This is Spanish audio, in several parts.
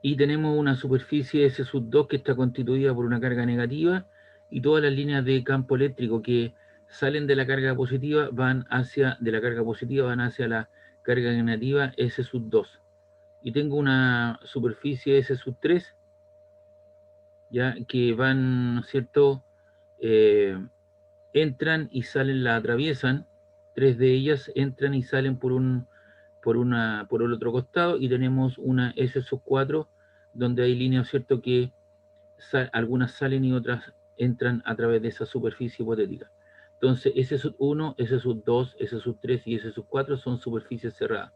y tenemos una superficie S sub 2 que está constituida por una carga negativa y todas las líneas de campo eléctrico que salen de la carga positiva van hacia, la carga negativa S sub 2. Y tengo una superficie S sub 3, ya que van, ¿no es cierto? Eh, Entran y salen, la atraviesan, tres de ellas entran y salen por el otro costado, y tenemos una S sub 4 donde hay líneas, ¿cierto? Que algunas salen y otras entran a través de esa superficie hipotética. Entonces, S sub 1, S sub 2, S sub 3 y S sub 4 son superficies cerradas.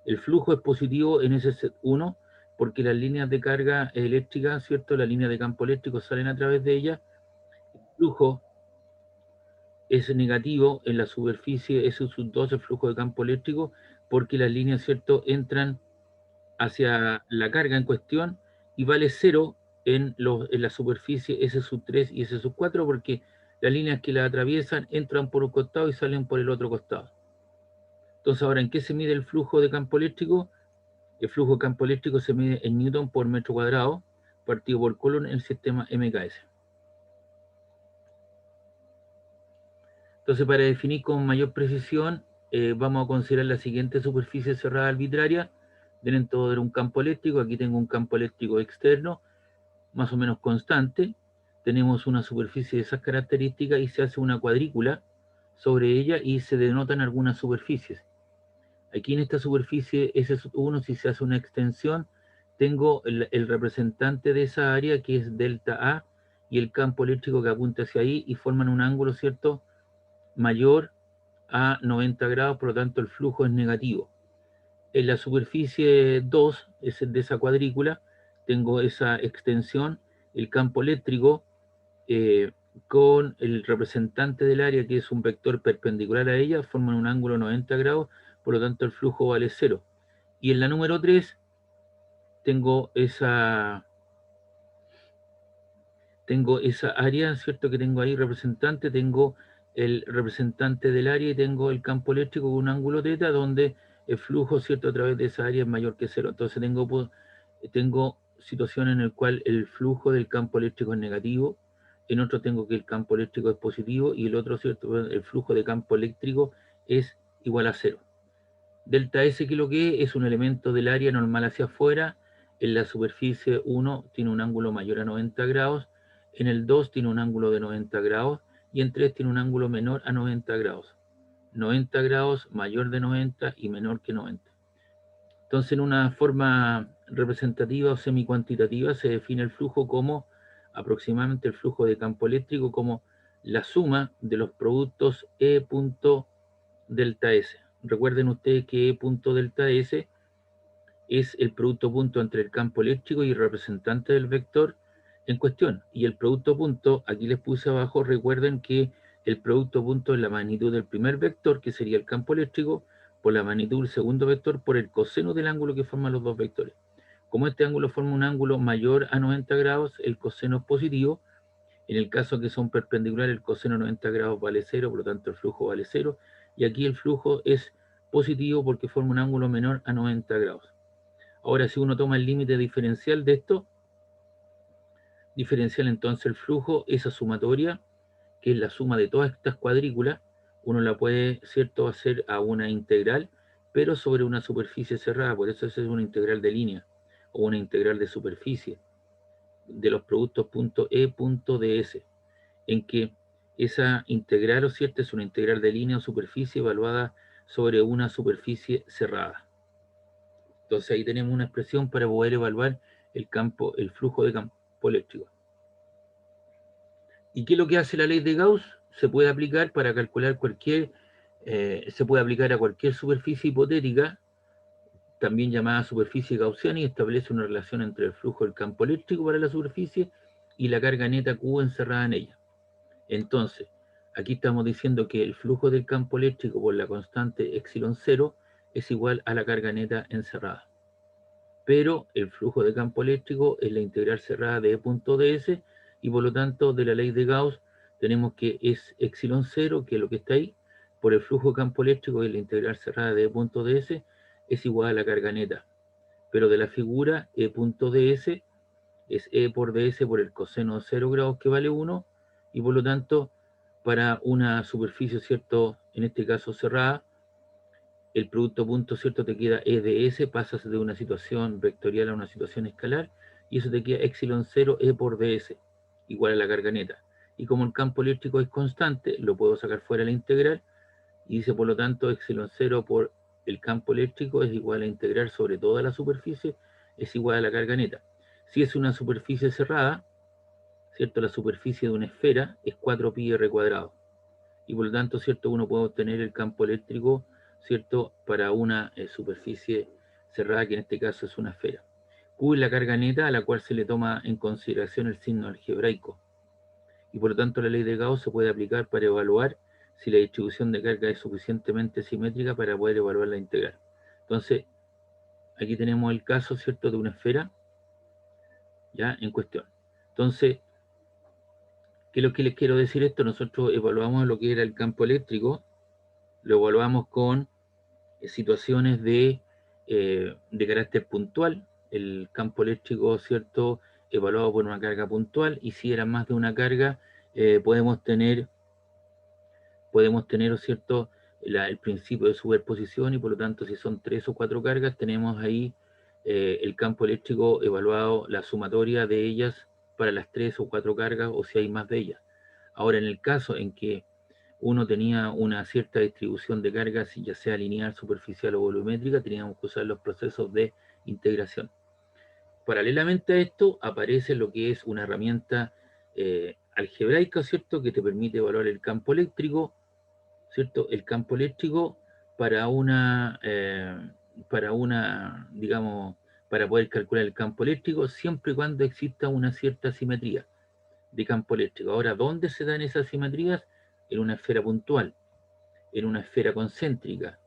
El flujo es positivo en S sub 1 porque las líneas de carga eléctrica, ¿cierto? Las líneas de campo eléctrico salen a través de ellas. El flujo es negativo en la superficie S sub 2, el flujo de campo eléctrico, porque las líneas, ¿cierto?, entran hacia la carga en cuestión y vale cero en la superficie S sub 3 y S sub 4 porque las líneas que la atraviesan entran por un costado y salen por el otro costado. Entonces, ahora, ¿en qué se mide el flujo de campo eléctrico? El flujo de campo eléctrico se mide en newton por metro cuadrado partido por Coulomb en el sistema MKS. Entonces, para definir con mayor precisión, vamos a considerar la siguiente superficie cerrada arbitraria dentro de un campo eléctrico. Aquí tengo un campo eléctrico externo, más o menos constante. Tenemos una superficie de esas características y se hace una cuadrícula sobre ella y se denotan algunas superficies. Aquí en esta superficie S1, si se hace una extensión, tengo el representante de esa área, que es delta A, y el campo eléctrico que apunta hacia ahí, y forman un ángulo, ¿cierto?, mayor a 90 grados, por lo tanto el flujo es negativo. En la superficie 2, es de esa cuadrícula, tengo esa extensión, el campo eléctrico eh, con el representante del área, que es un vector perpendicular a ella, forman un ángulo 90 grados, por lo tanto el flujo vale cero. Y en la número 3 tengo esa área, ¿cierto? Que tengo ahí representante, tengo el representante del área y tengo el campo eléctrico con un ángulo θ donde el flujo, ¿cierto?, a través de esa área es mayor que cero. Entonces tengo situaciones en el cual el flujo del campo eléctrico es negativo, en otro tengo que el campo eléctrico es positivo y el otro, ¿cierto?, el flujo de campo eléctrico es igual a cero. Delta S, que lo que es un elemento del área normal hacia afuera. En la superficie 1 tiene un ángulo mayor a 90 grados, en el 2 tiene un ángulo de 90 grados y en 3 tiene un ángulo menor a 90 grados. 90 grados, mayor de 90 y menor que 90. Entonces, en una forma representativa o semi-cuantitativa se define el flujo como aproximadamente el flujo de campo eléctrico como la suma de los productos E punto delta S. Recuerden ustedes que E punto delta S es el producto punto entre el campo eléctrico y el representante del vector en cuestión. Y el producto punto, aquí les puse abajo, recuerden que el producto punto es la magnitud del primer vector, que sería el campo eléctrico, por la magnitud del segundo vector, por el coseno del ángulo que forman los dos vectores. Como este ángulo forma un ángulo mayor a 90 grados, el coseno es positivo. En el caso que son perpendiculares, el coseno de 90 grados vale cero, por lo tanto el flujo vale cero. Y aquí el flujo es positivo porque forma un ángulo menor a 90 grados. Ahora, si uno toma el límite diferencial de esto, diferencial entonces el flujo, esa sumatoria, que es la suma de todas estas cuadrículas, uno la puede, ¿cierto?, hacer a una integral, pero sobre una superficie cerrada. Por eso es una integral de línea o una integral de superficie de los productos .E.ds, en que esa integral, ¿o cierto?, es una integral de línea o superficie evaluada sobre una superficie cerrada. Entonces ahí tenemos una expresión para poder evaluar el flujo de campo eléctrico. ¿Y qué es lo que hace la ley de Gauss? Se puede aplicar para calcular se puede aplicar a cualquier superficie hipotética, también llamada superficie gaussiana, y establece una relación entre el flujo del campo eléctrico para la superficie y la carga neta Q encerrada en ella. Entonces, aquí estamos diciendo que el flujo del campo eléctrico por la constante epsilon 0 es igual a la carga neta encerrada. Pero el flujo de campo eléctrico es la integral cerrada de E.ds, y por lo tanto de la ley de Gauss tenemos que es epsilon 0, que es lo que está ahí, por el flujo de campo eléctrico, y la integral cerrada de E.ds es igual a la carga neta. pero de la figura E punto ds es E por ds por el coseno de 0 grados que vale 1, y por lo tanto, para una superficie, ¿cierto? En este caso cerrada, el producto punto, ¿cierto? Te queda E de S, pasas de una situación vectorial a una situación escalar, y eso te queda epsilon 0 E por ds, igual a la carga neta. Y como el campo eléctrico es constante, lo puedo sacar fuera de la integral, y dice, por lo tanto, epsilon 0 por el campo eléctrico es igual a integrar sobre toda la superficie, es igual a la carga neta. Si es una superficie cerrada, ¿cierto? La superficie de una esfera es 4pi r cuadrado. Y por lo tanto, ¿cierto? Uno puede obtener el campo eléctrico, ¿cierto? Para una superficie cerrada, que en este caso es una esfera. Q es la carga neta a la cual se le toma en consideración el signo algebraico. Y por lo tanto, la ley de Gauss se puede aplicar para evaluar si la distribución de carga es suficientemente simétrica para poder evaluar la integral. Entonces, aquí tenemos el caso, ¿cierto?, de una esfera, ya, en cuestión. Entonces, ¿qué es lo que les quiero decir esto? Nosotros evaluamos lo que era el campo eléctrico, lo evaluamos con situaciones de carácter puntual, el campo eléctrico, ¿cierto?, evaluado por una carga puntual, y si era más de una carga, podemos tener, ¿cierto?, el principio de superposición, y por lo tanto, si son 3 o 4 cargas, tenemos ahí el campo eléctrico evaluado, la sumatoria de ellas para las 3 o 4 cargas, o si hay más de ellas. Ahora, en el caso en que uno tenía una cierta distribución de cargas, ya sea lineal, superficial o volumétrica, teníamos que usar los procesos de integración. Paralelamente a esto, aparece lo que es una herramienta algebraica, ¿cierto?, que te permite evaluar el campo eléctrico, ¿cierto? El campo eléctrico para digamos, para poder calcular el campo eléctrico, siempre y cuando exista una cierta simetría de campo eléctrico. Ahora, ¿dónde se dan esas simetrías? En una esfera puntual, en una esfera concéntrica,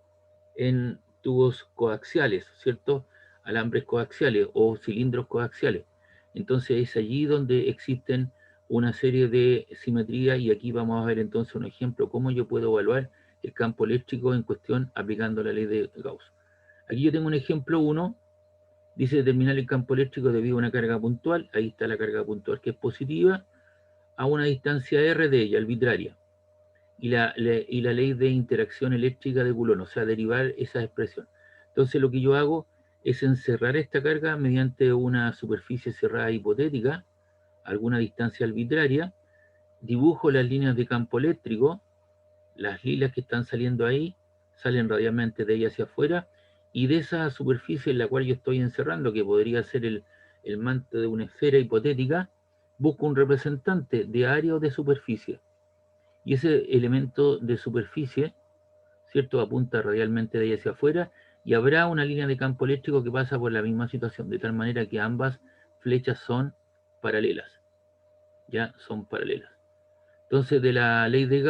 en tubos coaxiales, ¿cierto? Alambres coaxiales o cilindros coaxiales. Entonces es allí donde existen una serie de simetrías, y aquí vamos a ver entonces un ejemplo cómo yo puedo evaluar el campo eléctrico en cuestión aplicando la ley de Gauss. Aquí yo tengo un ejemplo 1, dice determinar el campo eléctrico debido a una carga puntual, ahí está la carga puntual que es positiva, a una distancia r de ella, arbitraria, y la ley de interacción eléctrica de Coulomb, o sea, derivar esa expresión. Entonces lo que yo hago es encerrar esta carga mediante una superficie cerrada hipotética, a alguna distancia arbitraria, dibujo las líneas de campo eléctrico, las lilas que están saliendo ahí, salen radialmente de ella hacia afuera, y de esa superficie en la cual yo estoy encerrando, que podría ser el manto de una esfera hipotética, busco un representante de área o de superficie. Y ese elemento de superficie, ¿cierto?, apunta radialmente de ahí hacia afuera, y habrá una línea de campo eléctrico que pasa por la misma situación, de tal manera que ambas flechas son paralelas, ya son paralelas. Entonces, eh, de la ley de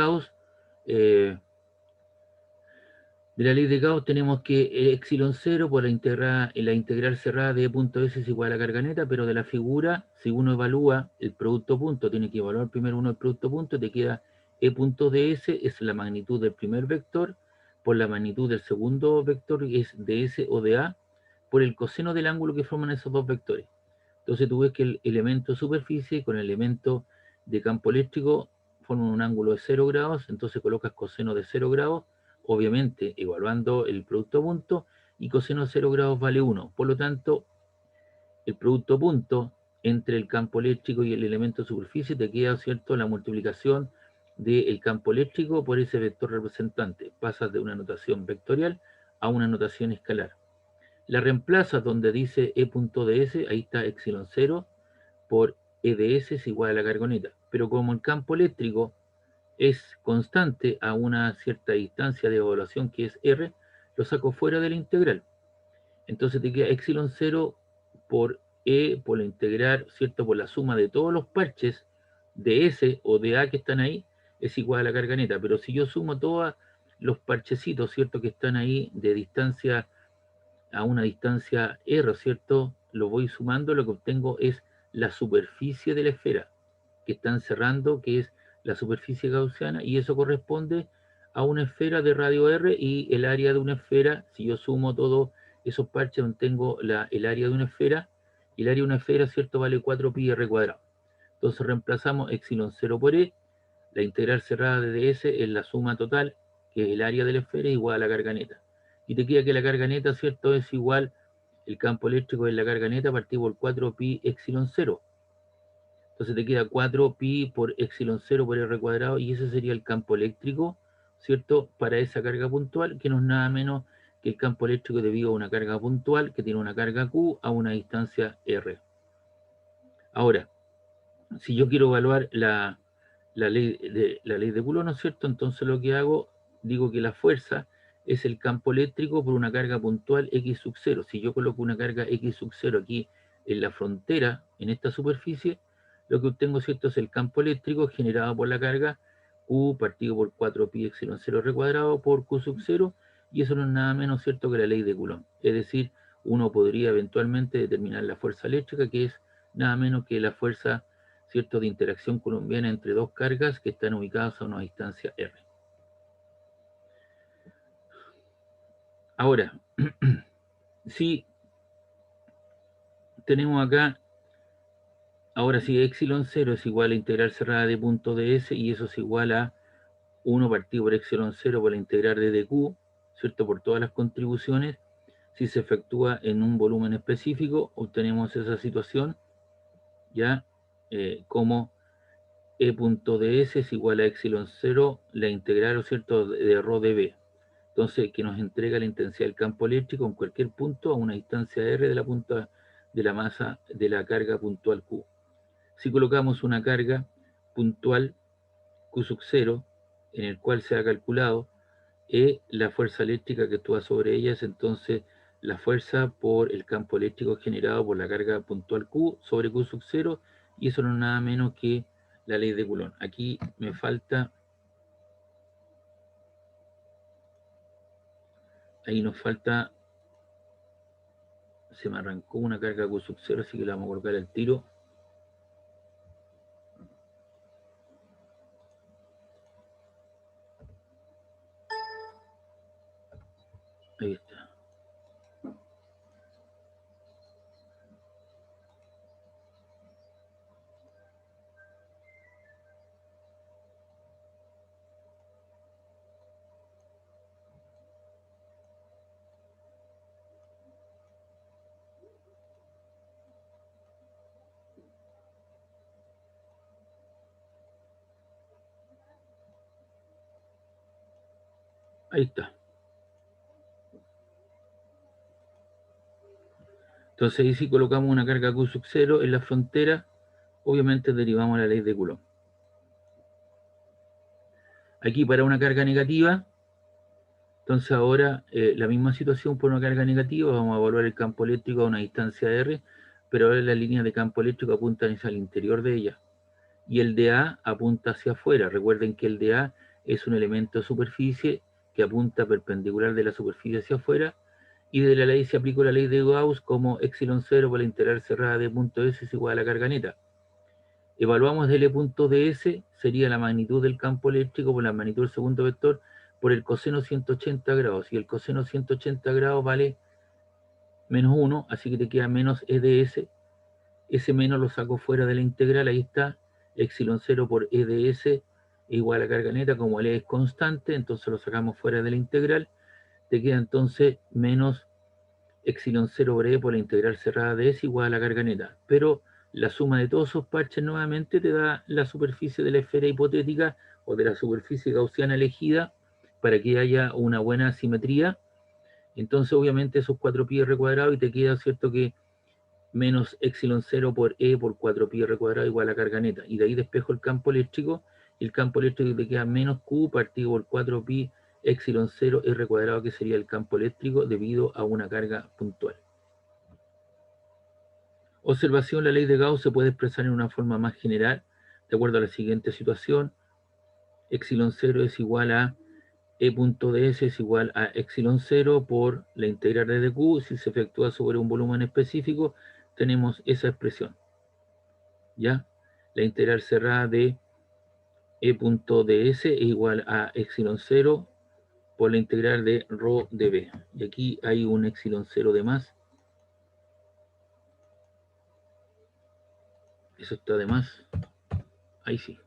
Gauss tenemos que epsilon 0 por la integral cerrada de E punto S es igual a la carga neta, pero de la figura, si uno evalúa el producto punto, tiene que evaluar primero uno el producto punto, te queda E punto ds, es la magnitud del primer vector, por la magnitud del segundo vector, que es ds o de A, por el coseno del ángulo que forman esos dos vectores. Entonces tú ves que el elemento de superficie con el elemento de campo eléctrico forman un ángulo de 0 grados, entonces colocas coseno de 0 grados, obviamente evaluando el producto punto, y coseno de 0 grados vale 1. Por lo tanto, el producto punto entre el campo eléctrico y el elemento de superficie te queda, ¿cierto?, la multiplicación del campo eléctrico por ese vector representante. Pasas de una notación vectorial a una notación escalar. La reemplazas donde dice E.ds, ahí está epsilon 0 por EDS es igual a la carga neta. Pero como el campo eléctrico es constante a una cierta distancia de evaluación que es R, lo saco fuera de la integral. Entonces te queda epsilon 0 por E por la integral, ¿cierto?, por la suma de todos los parches de S o de A que están ahí, es igual a la carga neta. Pero si yo sumo todos los parchecitos, ¿cierto?, que están ahí de distancia a una distancia R, ¿cierto?, lo voy sumando, lo que obtengo es la superficie de la esfera que están cerrando, que es la superficie gaussiana, y eso corresponde a una esfera de radio R, y el área de una esfera, si yo sumo todo esos parches donde tengo el área de una esfera, y el área de una esfera, ¿cierto?, vale 4pi r cuadrado. Entonces reemplazamos epsilon 0 por e, la integral cerrada de ds es la suma total, que es el área de la esfera, igual a la carga neta. Y te queda que la carga neta, ¿cierto?, es igual, el campo eléctrico de la carga neta partido por 4pi epsilon 0. Entonces te queda 4pi por epsilon 0 por r cuadrado, y ese sería el campo eléctrico, ¿cierto?, para esa carga puntual, que no es nada menos que el campo eléctrico debido a una carga puntual que tiene una carga Q a una distancia R. Ahora, si yo quiero evaluar la ley de Coulomb, ¿no es cierto? Entonces lo que hago, digo que la fuerza es el campo eléctrico por una carga puntual X sub 0. Si yo coloco una carga X sub 0 aquí en la frontera, en esta superficie, lo que obtengo, ¿cierto?, es el campo eléctrico generado por la carga Q partido por 4pi epsilon 0 r cuadrado por Q sub 0, y eso no es nada menos, ¿cierto?, que la ley de Coulomb. Es decir, uno podría eventualmente determinar la fuerza eléctrica, que es nada menos que la fuerza, ¿cierto?, de interacción coulombiana entre dos cargas que están ubicadas a una distancia r. Ahora, si tenemos acá, ahora sí, epsilon 0 es igual a integral cerrada de punto ds, y eso es igual a 1 partido por epsilon 0 por la integral de dq, ¿cierto?, por todas las contribuciones. Si se efectúa en un volumen específico, obtenemos esa situación, ya, como E punto ds es igual a epsilon 0, la integral, ¿cierto?, de rho dB. Entonces, que nos entrega la intensidad del campo eléctrico en cualquier punto a una distancia r de la punta de la masa de la carga puntual Q. Si colocamos una carga puntual Q sub 0, en el cual se ha calculado la fuerza eléctrica que actúa sobre ellas, entonces la fuerza por el campo eléctrico generado por la carga puntual Q sobre Q sub 0, y eso no es nada menos que la ley de Coulomb. Aquí me falta, ahí nos falta, se me arrancó una carga Q sub 0, así que la vamos a colocar al tiro. Ahí está. Ahí está. Entonces ahí si colocamos una carga Q sub 0 en la frontera, obviamente derivamos la ley de Coulomb. Aquí para una carga negativa, entonces ahora la misma situación por una carga negativa, vamos a evaluar el campo eléctrico a una distancia r, pero ahora las líneas de campo eléctrico apuntan hacia el interior de ella, y el dA apunta hacia afuera. Recuerden que el dA es un elemento de superficie que apunta perpendicular de la superficie hacia afuera, y de la ley se aplicó la ley de Gauss como epsilon 0 por la integral cerrada de punto S es igual a la carga neta. Evaluamos L punto ds, sería la magnitud del campo eléctrico por la magnitud del segundo vector por el coseno 180 grados, y el coseno 180 grados vale menos 1, así que te queda menos EDS. Ese menos lo saco fuera de la integral, ahí está, epsilon 0 por EDS igual a carga neta, como L es constante, entonces lo sacamos fuera de la integral, te queda entonces menos epsilon 0 por E por la integral cerrada de S igual a la carga neta. Pero la suma de todos esos parches nuevamente te da la superficie de la esfera hipotética o de la superficie gaussiana elegida para que haya una buena simetría. Entonces obviamente esos 4pi r cuadrado, y te queda, ¿cierto?, que menos epsilon 0 por E por 4pi r cuadrado igual a carga neta. Y de ahí despejo el campo eléctrico, y el campo eléctrico te queda menos Q partido por 4pi epsilon 0 r cuadrado, que sería el campo eléctrico debido a una carga puntual. Observación: la ley de Gauss se puede expresar en una forma más general, de acuerdo a la siguiente situación. Epsilon 0 es igual a E punto ds es igual a epsilon 0 por la integral de dq. Si se efectúa sobre un volumen específico, tenemos esa expresión. ¿Ya? La integral cerrada de E punto ds es igual a epsilon 0 por la integral de rho de B. Y aquí hay un epsilon 0 de más. Eso está de más. Ahí sí.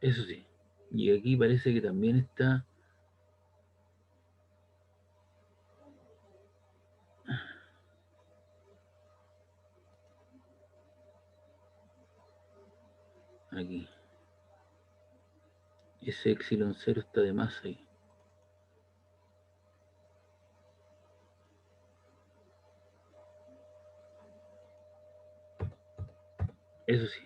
Eso sí. Y aquí parece que también está. Aquí. Ese epsilon 0 está de más ahí. Eso sí.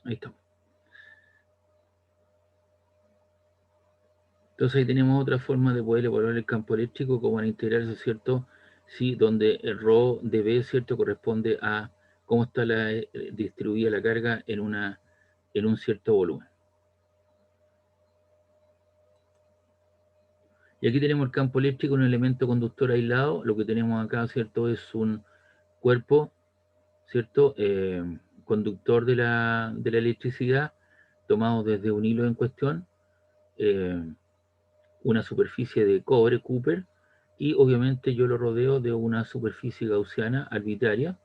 Ahí está. Entonces ahí tenemos otra forma de poder evaluar el campo eléctrico, como van a integrar eso, ¿cierto? Sí, donde el rho de B, ¿cierto? Corresponde a cómo está distribuida la carga en un cierto volumen. Y aquí tenemos el campo eléctrico, un elemento conductor aislado. Lo que tenemos acá, ¿cierto? Es un cuerpo, ¿cierto? Conductor de la electricidad, tomado desde un hilo en cuestión. Eh, una superficie de cobre, Cooper, y obviamente yo lo rodeo de una superficie gaussiana arbitraria.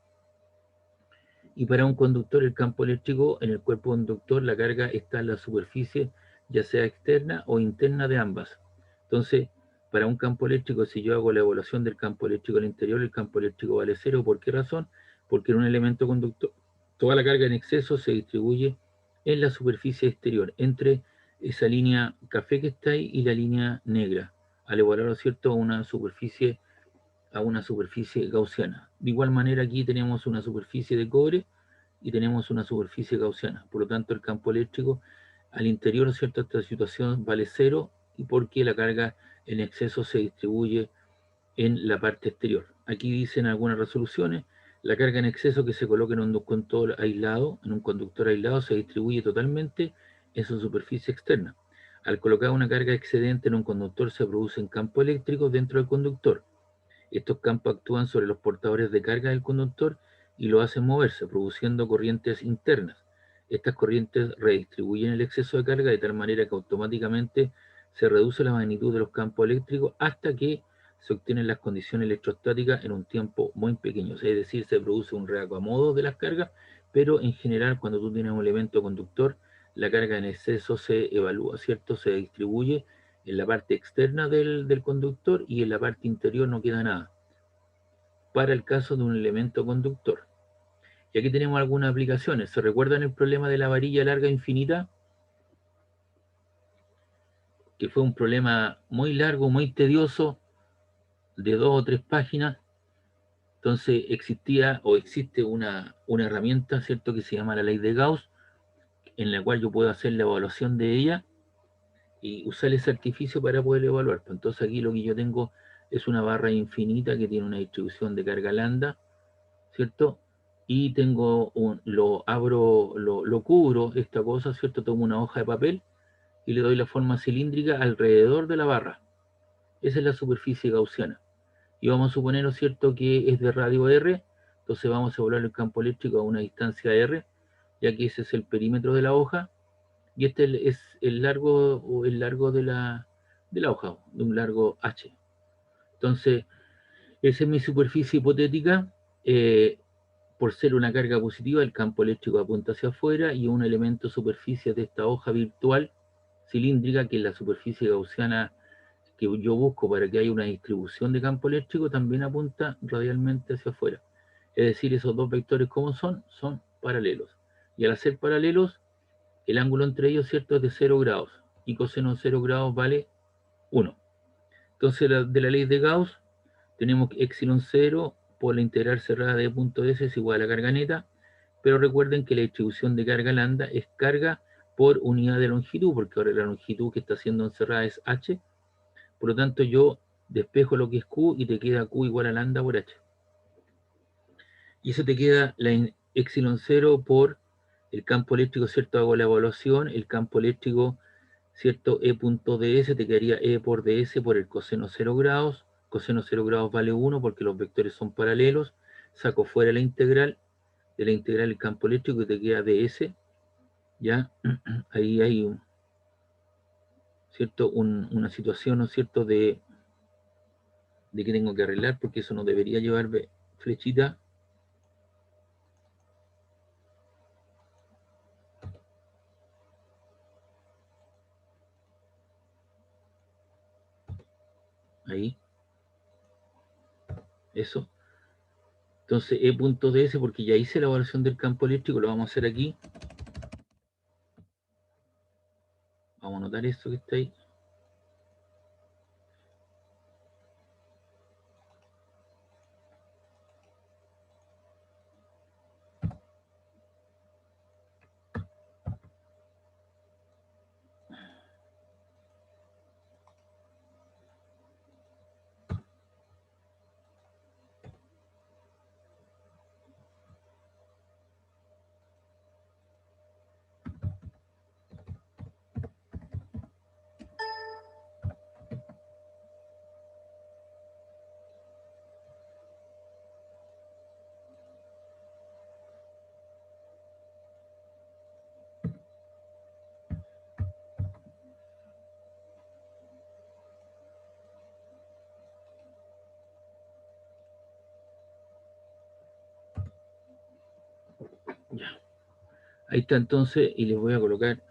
Y para un conductor, el campo eléctrico en el cuerpo conductor, la carga está en la superficie, ya sea externa o interna de ambas. Entonces, para un campo eléctrico, si yo hago la evaluación del campo eléctrico al interior, el campo eléctrico vale cero. ¿Por qué razón? Porque en un elemento conductor, toda la carga en exceso se distribuye en la superficie exterior, entre esa línea café que está ahí y la línea negra, al evaluarlo, ¿cierto?, a una superficie gaussiana. De igual manera, aquí tenemos una superficie de cobre y tenemos una superficie gaussiana. Por lo tanto, el campo eléctrico al interior, ¿cierto?, esta situación vale cero, y porque la carga en exceso se distribuye en la parte exterior. Aquí dicen algunas resoluciones: la carga en exceso que se coloca en un conductor aislado, se distribuye totalmente en su superficie externa. Al colocar una carga excedente en un conductor, se producen campos eléctricos dentro del conductor. Estos campos actúan sobre los portadores de carga del conductor y lo hacen moverse, produciendo corrientes internas. Estas corrientes redistribuyen el exceso de carga de tal manera que automáticamente se reduce la magnitud de los campos eléctricos hasta que se obtienen las condiciones electrostáticas en un tiempo muy pequeño. Es decir, se produce un reacomodo de las cargas, pero en general, cuando tú tienes un elemento conductor, la carga en exceso se evalúa, ¿cierto? Se distribuye en la parte externa del conductor, y en la parte interior no queda nada, para el caso de un elemento conductor. Y aquí tenemos algunas aplicaciones. ¿Se recuerdan el problema de la varilla larga infinita? Que fue un problema muy largo, muy tedioso, de 2 o 3 páginas. Entonces existía o existe una herramienta, ¿cierto?, que se llama la ley de Gauss, en la cual yo puedo hacer la evaluación de ella y usar ese artificio para poder evaluar. Entonces aquí lo que yo tengo es una barra infinita que tiene una distribución de carga lambda, ¿cierto? Y lo abro, lo cubro, esta cosa, ¿cierto? Tomo una hoja de papel y le doy la forma cilíndrica alrededor de la barra. Esa es la superficie gaussiana. Y vamos a suponer, ¿no es cierto?, que es de radio R. Entonces vamos a evaluar el campo eléctrico a una distancia R, ya que ese es el perímetro de la hoja, y este es el largo de la hoja, de un largo H. Entonces, esa es mi superficie hipotética. Por ser una carga positiva, el campo eléctrico apunta hacia afuera, y un elemento superficie de esta hoja virtual cilíndrica, que es la superficie gaussiana que yo busco para que haya una distribución de campo eléctrico, también apunta radialmente hacia afuera. Es decir, esos dos vectores, ¿cómo son? Son paralelos. Y al ser paralelos, el ángulo entre ellos, ¿cierto?, es de 0 grados. y coseno 0 grados vale 1. Entonces, de la ley de Gauss, tenemos que epsilon 0 por la integral cerrada de punto S es igual a carga neta, pero recuerden que la distribución de carga lambda es carga por unidad de longitud, porque ahora la longitud que está siendo encerrada es h, por lo tanto yo despejo lo que es q y te queda q igual a lambda por h. Y eso te queda la epsilon 0 por el campo eléctrico, ¿cierto? Hago la evaluación, el campo eléctrico, ¿cierto? E punto ds te quedaría E por ds por el coseno 0 grados. Coseno 0 grados vale 1 porque los vectores son paralelos. Saco fuera la integral, de la integral el campo eléctrico y te queda ds. ¿Ya? Ahí hay ¿cierto? Una situación, ¿no es cierto?, de que tengo que arreglar porque eso no debería llevar flechita. Ahí, eso. Entonces, E punto ds, porque ya hice la evaluación del campo eléctrico, lo vamos a hacer aquí. Vamos a anotar esto que está ahí. Ya. Ahí está entonces, y les voy a colocar.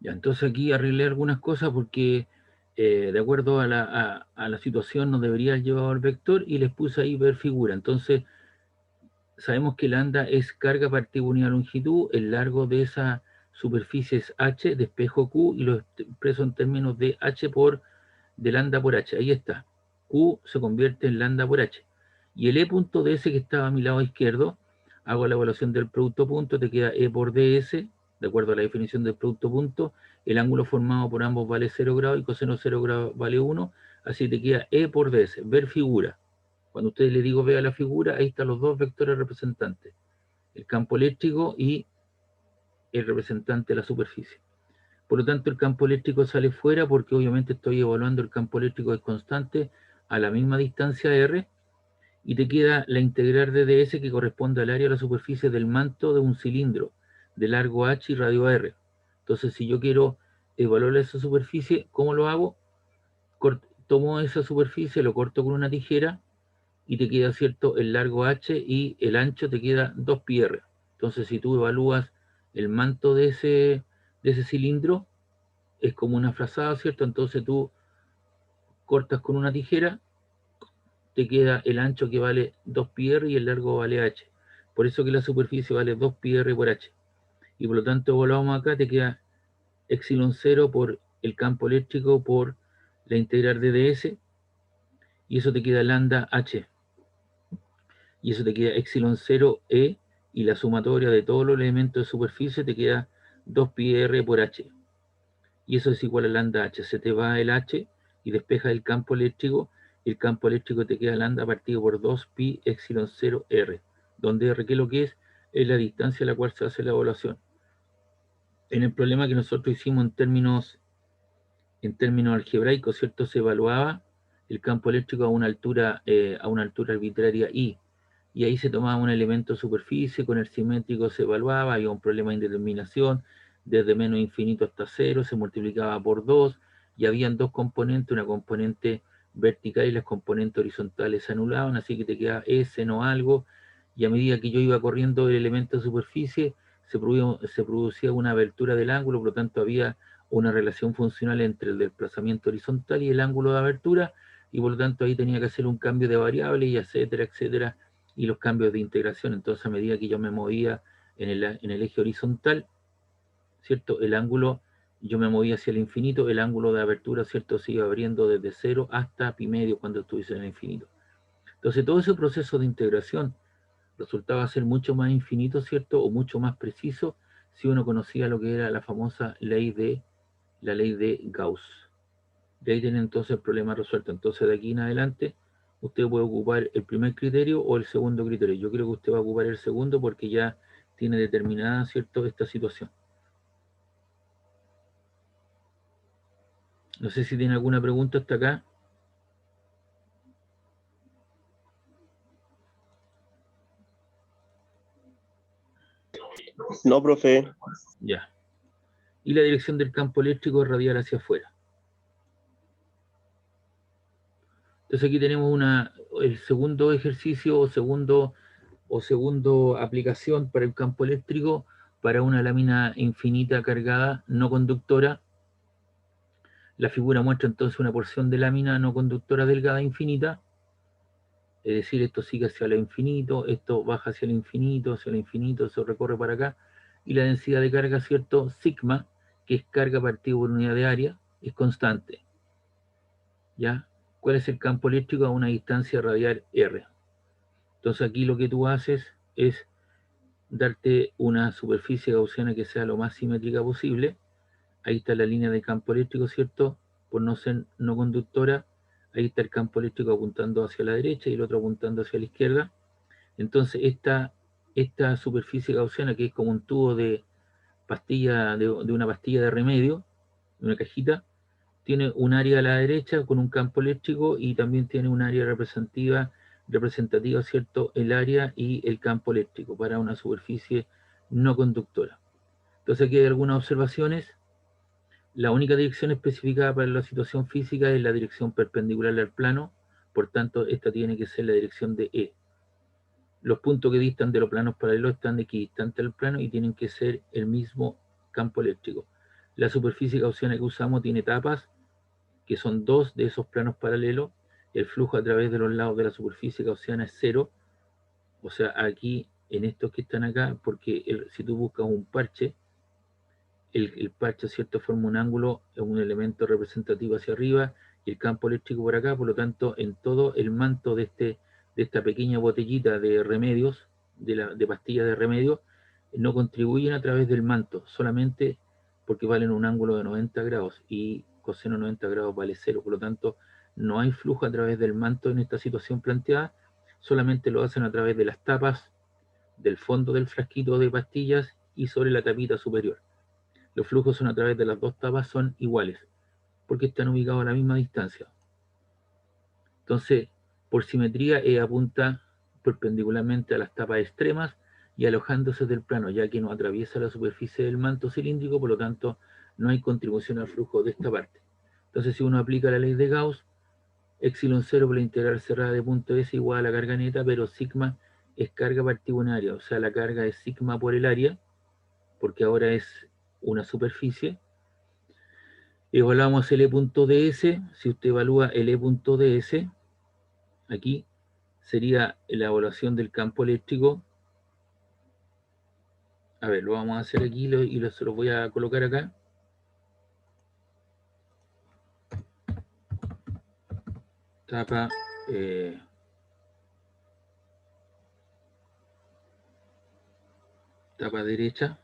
Ya, entonces aquí arreglé algunas cosas porque de acuerdo a la situación no debería llevar el vector y les puse ahí ver figura. Entonces sabemos que lambda es carga partida unidad longitud, el largo de esa superficie es h, despejo q y lo expreso en términos de h por de lambda por h. Ahí está. Q se convierte en lambda por h. Y el E punto ds que estaba a mi lado izquierdo, hago la evaluación del producto punto, te queda E por ds, de acuerdo a la definición del producto punto, el ángulo formado por ambos vale 0 grados y coseno 0 grados vale 1, así te queda E por ds, ver figura. Cuando ustedes le digo vea la figura, ahí están los dos vectores representantes, el campo eléctrico y el representante de la superficie. Por lo tanto, el campo eléctrico sale fuera porque obviamente estoy evaluando el campo eléctrico es constante a la misma distancia R y te queda la integral de ds que corresponde al área de la superficie del manto de un cilindro de largo h y radio r. Entonces, si yo quiero evaluar esa superficie, ¿cómo lo hago? Tomo esa superficie, lo corto con una tijera y te queda, ¿cierto?, el largo h y el ancho te queda 2πr. Entonces, si tú evalúas el manto de ese cilindro, es como una frazada, ¿cierto? Entonces tú cortas con una tijera, te queda el ancho que vale 2πr y el largo vale h. Por eso que la superficie vale 2πr por h. Y por lo tanto, volvamos acá, te queda epsilon 0 por el campo eléctrico por la integral de ds, y eso te queda lambda h. Y eso te queda epsilon 0 e, y la sumatoria de todos los elementos de superficie te queda 2 pi r por h. Y eso es igual a lambda h. Se te va el h y despeja el campo eléctrico, y el campo eléctrico te queda lambda partido por 2 pi epsilon 0 r, donde r, ¿qué es lo que es? Es la distancia a la cual se hace la evaluación. En el problema que nosotros hicimos en términos algebraicos, ¿cierto? Se evaluaba el campo eléctrico a una altura arbitraria i, y ahí se tomaba un elemento de superficie, con el simétrico se evaluaba, había un problema de indeterminación, desde menos infinito hasta cero, se multiplicaba por 2, y habían dos componentes, una componente vertical y las componentes horizontales se anulaban, así que te queda S no algo, y a medida que yo iba corriendo el elemento de superficie, se producía una abertura del ángulo, por lo tanto había una relación funcional entre el desplazamiento horizontal y el ángulo de abertura, y por lo tanto ahí tenía que hacer un cambio de variable, y etcétera, etcétera, y los cambios de integración. Entonces, a medida que yo me movía en el eje horizontal, ¿cierto? El ángulo, yo me movía hacia el infinito, el ángulo de abertura, ¿cierto? Se iba abriendo desde 0 hasta pi medio cuando estuviese en el infinito. Entonces, todo ese proceso de integración resultaba ser mucho más infinito, ¿cierto? O mucho más preciso si uno conocía lo que era la famosa la ley de Gauss. De ahí tiene entonces el problema resuelto. Entonces, de aquí en adelante, usted puede ocupar el primer criterio o el segundo criterio. Yo creo que usted va a ocupar el segundo porque ya tiene determinada, ¿cierto?, esta situación. No sé si tiene alguna pregunta hasta acá. No, profe. Ya. Y la dirección del campo eléctrico es radial hacia afuera. Entonces aquí tenemos el segundo ejercicio o segundo aplicación para el campo eléctrico para una lámina infinita cargada no conductora. La figura muestra entonces una porción de lámina no conductora delgada infinita, es decir, esto sigue hacia el infinito, esto baja hacia el infinito, se recorre para acá, y la densidad de carga, ¿cierto? Sigma, que es carga partido por unidad de área, es constante. ¿Ya? ¿Cuál es el campo eléctrico a una distancia radial R? Entonces aquí lo que tú haces es darte una superficie gaussiana que sea lo más simétrica posible. Ahí está la línea de campo eléctrico, ¿cierto? Por no ser no conductora, ahí está el campo eléctrico apuntando hacia la derecha y el otro apuntando hacia la izquierda. Entonces esta superficie gaussiana, que es como un tubo de pastilla, de una pastilla de remedio, de una cajita, tiene un área a la derecha con un campo eléctrico y también tiene un área representativa, ¿cierto? El área y el campo eléctrico para una superficie no conductora. Entonces aquí hay algunas observaciones. La única dirección especificada para la situación física es la dirección perpendicular al plano, por tanto esta tiene que ser la dirección de E. Los puntos que distan de los planos paralelos están equidistantes al plano y tienen que ser el mismo campo eléctrico. La superficie gaussiana que usamos tiene tapas, que son dos de esos planos paralelos. El flujo a través de los lados de la superficie gaussiana es cero, o sea, aquí en estos que están acá, porque si tú buscas un parche, el parche, ¿cierto?, forma un ángulo, un elemento representativo hacia arriba, y el campo eléctrico por acá. Por lo tanto, en todo el manto de esta pequeña botellita de remedios, de pastillas de remedio, no contribuyen a través del manto, solamente porque valen un ángulo de 90 grados, y coseno 90 grados vale cero. Por lo tanto, no hay flujo a través del manto en esta situación planteada, solamente lo hacen a través de las tapas, del fondo del frasquito de pastillas y sobre la tapita superior. Los flujos son a través de las dos tapas, son iguales, porque están ubicados a la misma distancia. Entonces, por simetría, apunta perpendicularmente a las tapas extremas y alojándose del plano, ya que no atraviesa la superficie del manto cilíndrico, por lo tanto, no hay contribución al flujo de esta parte. Entonces, si uno aplica la ley de Gauss, epsilon 0 por la integral cerrada de punto S igual a la carga neta, pero sigma es carga partida por un área, o sea, la carga es sigma por el área, porque ahora es una superficie. Evaluamos el E.ds. Si usted evalúa el E.ds, aquí sería la evaluación del campo eléctrico. A ver, lo vamos a hacer aquí se lo voy a colocar acá. tapa tapa derecha.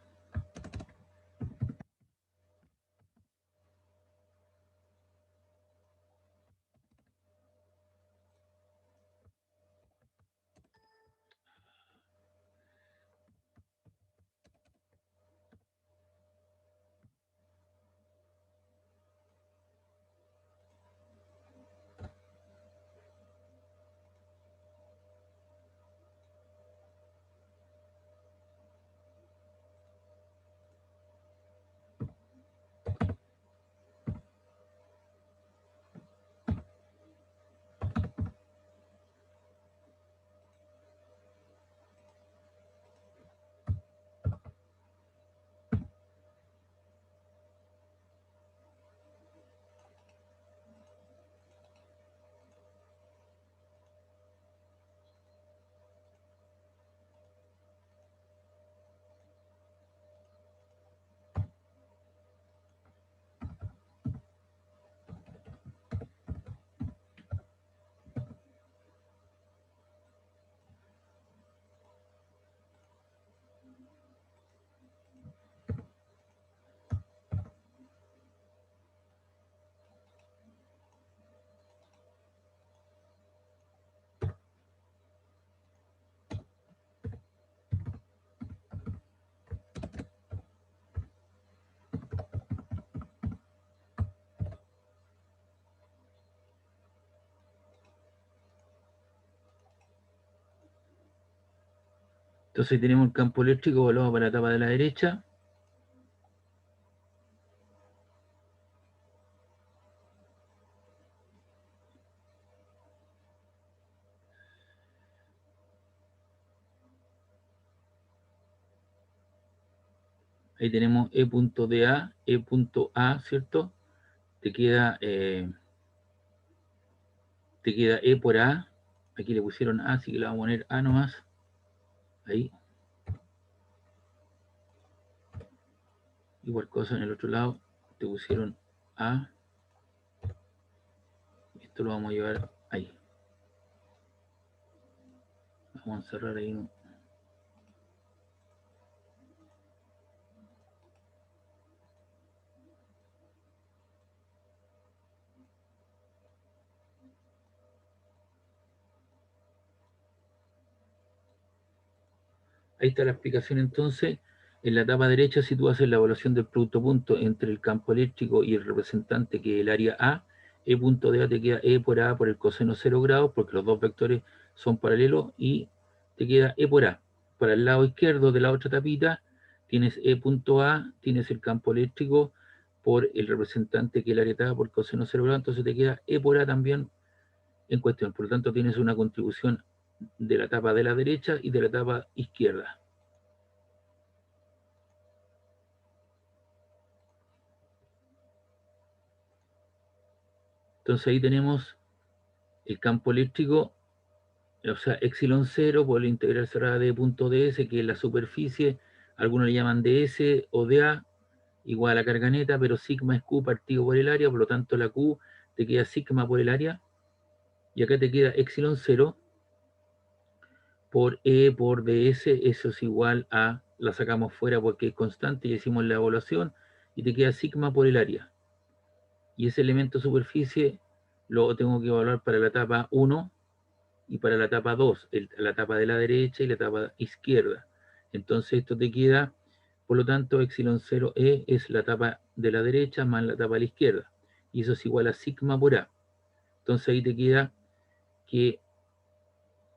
Entonces tenemos el campo eléctrico, volvamos para la tapa de la derecha. Ahí tenemos E.DA, E.A, ¿cierto? Te queda E por A. Aquí le pusieron A, así que le vamos a poner A nomás. Ahí. Igual cosa en el otro lado. Te pusieron A. Esto lo vamos a llevar ahí. Vamos a cerrar ahí. Ahí está la explicación entonces. En la tapa derecha, si tú haces la evaluación del producto punto entre el campo eléctrico y el representante, que es el área A, E.DA te queda E por A por el coseno 0 grados, porque los dos vectores son paralelos, y te queda E por A. Para el lado izquierdo de la otra tapita, tienes E.A, tienes el campo eléctrico por el representante, que es el área A por coseno 0 grados, entonces te queda E por A también en cuestión. Por lo tanto, tienes una contribución de la tapa de la derecha y de la tapa izquierda. Entonces ahí tenemos el campo eléctrico, o sea, epsilon 0 por la integral cerrada de punto ds, que es la superficie, algunos le llaman ds o dA, igual a la carga neta, pero sigma es Q partido por el área, por lo tanto la Q te queda sigma por el área, y acá te queda epsilon 0 por E por ds, eso es igual a, la sacamos fuera porque es constante y hicimos la evaluación, y te queda sigma por el área. Y ese elemento superficie lo tengo que evaluar para la etapa 1 y para la etapa 2, la etapa de la derecha y la etapa izquierda. Entonces esto te queda, por lo tanto, epsilon 0e es la etapa de la derecha más la etapa de la izquierda. Y eso es igual a sigma por A. Entonces ahí te queda que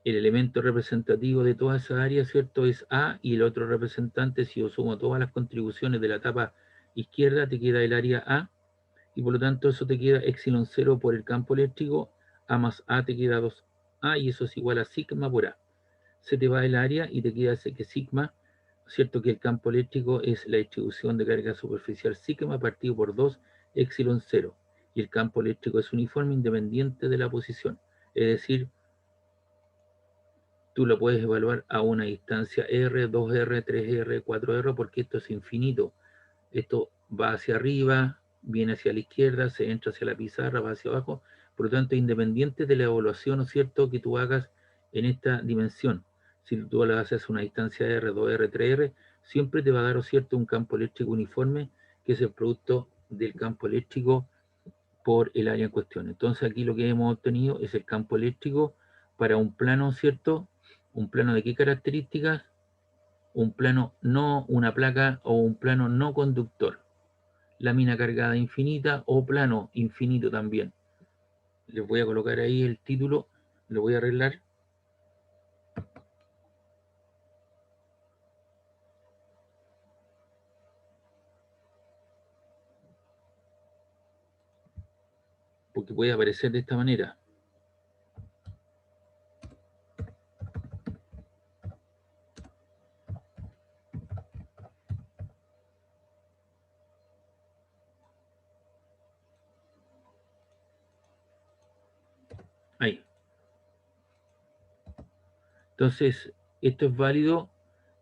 el elemento representativo de toda esa área, ¿cierto? Es A, y el otro representante, si yo sumo todas las contribuciones de la etapa izquierda, te queda el área A, y por lo tanto eso te queda epsilon 0 por el campo eléctrico, A más A te queda 2A, y eso es igual a sigma por A. Se te va el área y te queda ese que sigma, ¿cierto? Que el campo eléctrico es la distribución de carga superficial sigma partido por 2 epsilon 0, y el campo eléctrico es uniforme independiente de la posición, es decir, tú lo puedes evaluar a una distancia R, 2R, 3R, 4R, porque esto es infinito. Esto va hacia arriba, viene hacia la izquierda, se entra hacia la pizarra, va hacia abajo, Por lo tanto, independiente de la evaluación, ¿no es cierto?, que tú hagas en esta dimensión. Si tú la haces a una distancia R, 2R, 3R, siempre te va a dar, ¿no es cierto?, un campo eléctrico uniforme, que es el producto del campo eléctrico por el área en cuestión. Entonces aquí lo que hemos obtenido es el campo eléctrico para un plano, ¿cierto? ¿Un plano de qué características? Un plano no, una placa o un plano no conductor. Lámina cargada infinita o plano infinito también. Les voy a colocar ahí el título, lo voy a arreglar. Porque puede aparecer de esta manera. Ahí. Entonces, esto es válido.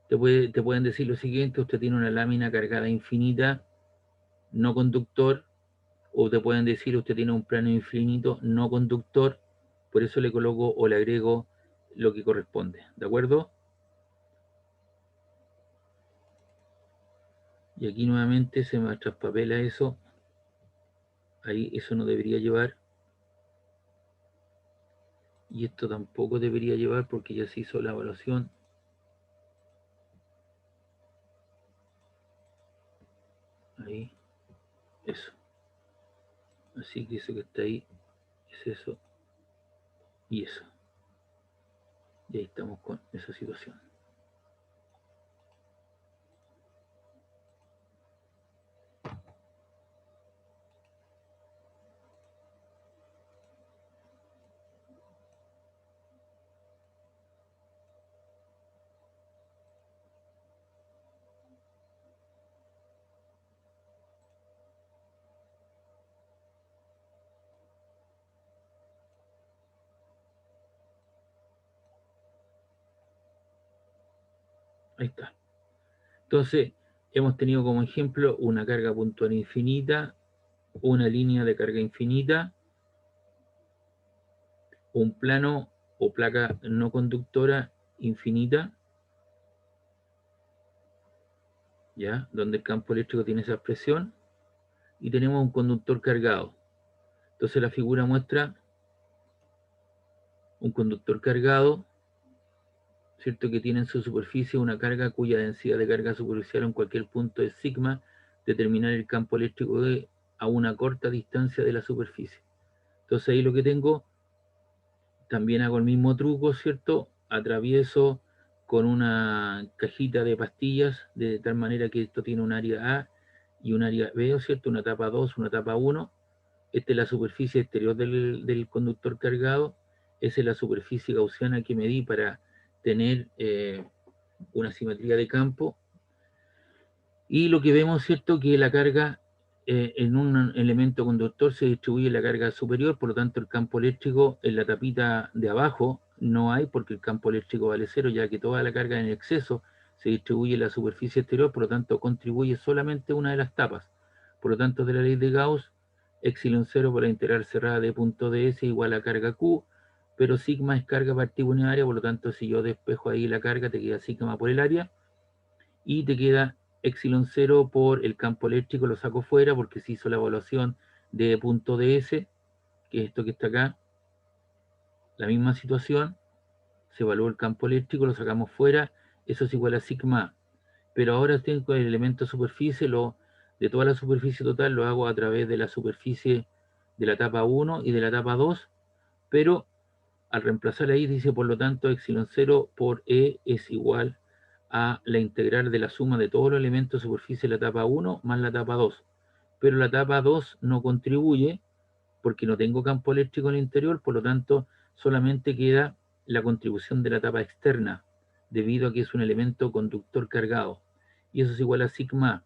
Te pueden decir lo siguiente: usted tiene una lámina cargada infinita, no conductor, o te pueden decir usted tiene un plano infinito, no conductor. Por eso le coloco o le agrego lo que corresponde. ¿De acuerdo? Y aquí nuevamente se me traspapela eso. Ahí eso no debería llevar. Y esto tampoco debería llevar porque ya se hizo la evaluación. Ahí, eso. Así que eso que está ahí es eso y eso. Y ahí estamos con esa situación. Ahí está. Entonces, hemos tenido como ejemplo una carga puntual infinita, una línea de carga infinita, un plano o placa no conductora infinita, ¿ya? Donde el campo eléctrico tiene esa expresión, y tenemos un conductor cargado. Entonces la figura muestra un conductor cargado, ¿cierto?, que tiene en su superficie una carga cuya densidad de carga superficial en cualquier punto es sigma, determinar el campo eléctrico a una corta distancia de la superficie. Entonces ahí lo que tengo, también hago el mismo truco, ¿cierto? Atravieso con una cajita de pastillas, de tal manera que esto tiene un área A y un área B, ¿cierto? Una etapa 2, una etapa 1. Esta es la superficie exterior del conductor cargado. Esa es la superficie gaussiana que medí para tener una simetría de campo. Y lo que vemos, ¿cierto?, que la carga en un elemento conductor se distribuye la carga superior, por lo tanto el campo eléctrico en la tapita de abajo no hay, porque el campo eléctrico vale cero, ya que toda la carga en exceso se distribuye en la superficie exterior, por lo tanto contribuye solamente una de las tapas. Por lo tanto, de la ley de Gauss, epsilon 0 por la integral cerrada de punto ds igual a carga Q, pero sigma es carga partida unitaria, por lo tanto si yo despejo ahí la carga, te queda sigma por el área, y te queda epsilon 0 por el campo eléctrico, lo saco fuera porque se hizo la evaluación de punto ds, que es esto que está acá, la misma situación, se evaluó el campo eléctrico, lo sacamos fuera, eso es igual a sigma. Pero ahora tengo el elemento superficie, de toda la superficie total lo hago a través de la superficie de la etapa 1 y de la etapa 2, pero al reemplazar ahí dice, por lo tanto, epsilon 0 por E es igual a la integral de la suma de todos los elementos de superficie de la etapa 1 más la etapa 2. Pero la etapa 2 no contribuye porque no tengo campo eléctrico en el interior, por lo tanto, solamente queda la contribución de la etapa externa, debido a que es un elemento conductor cargado. Y eso es igual a sigma.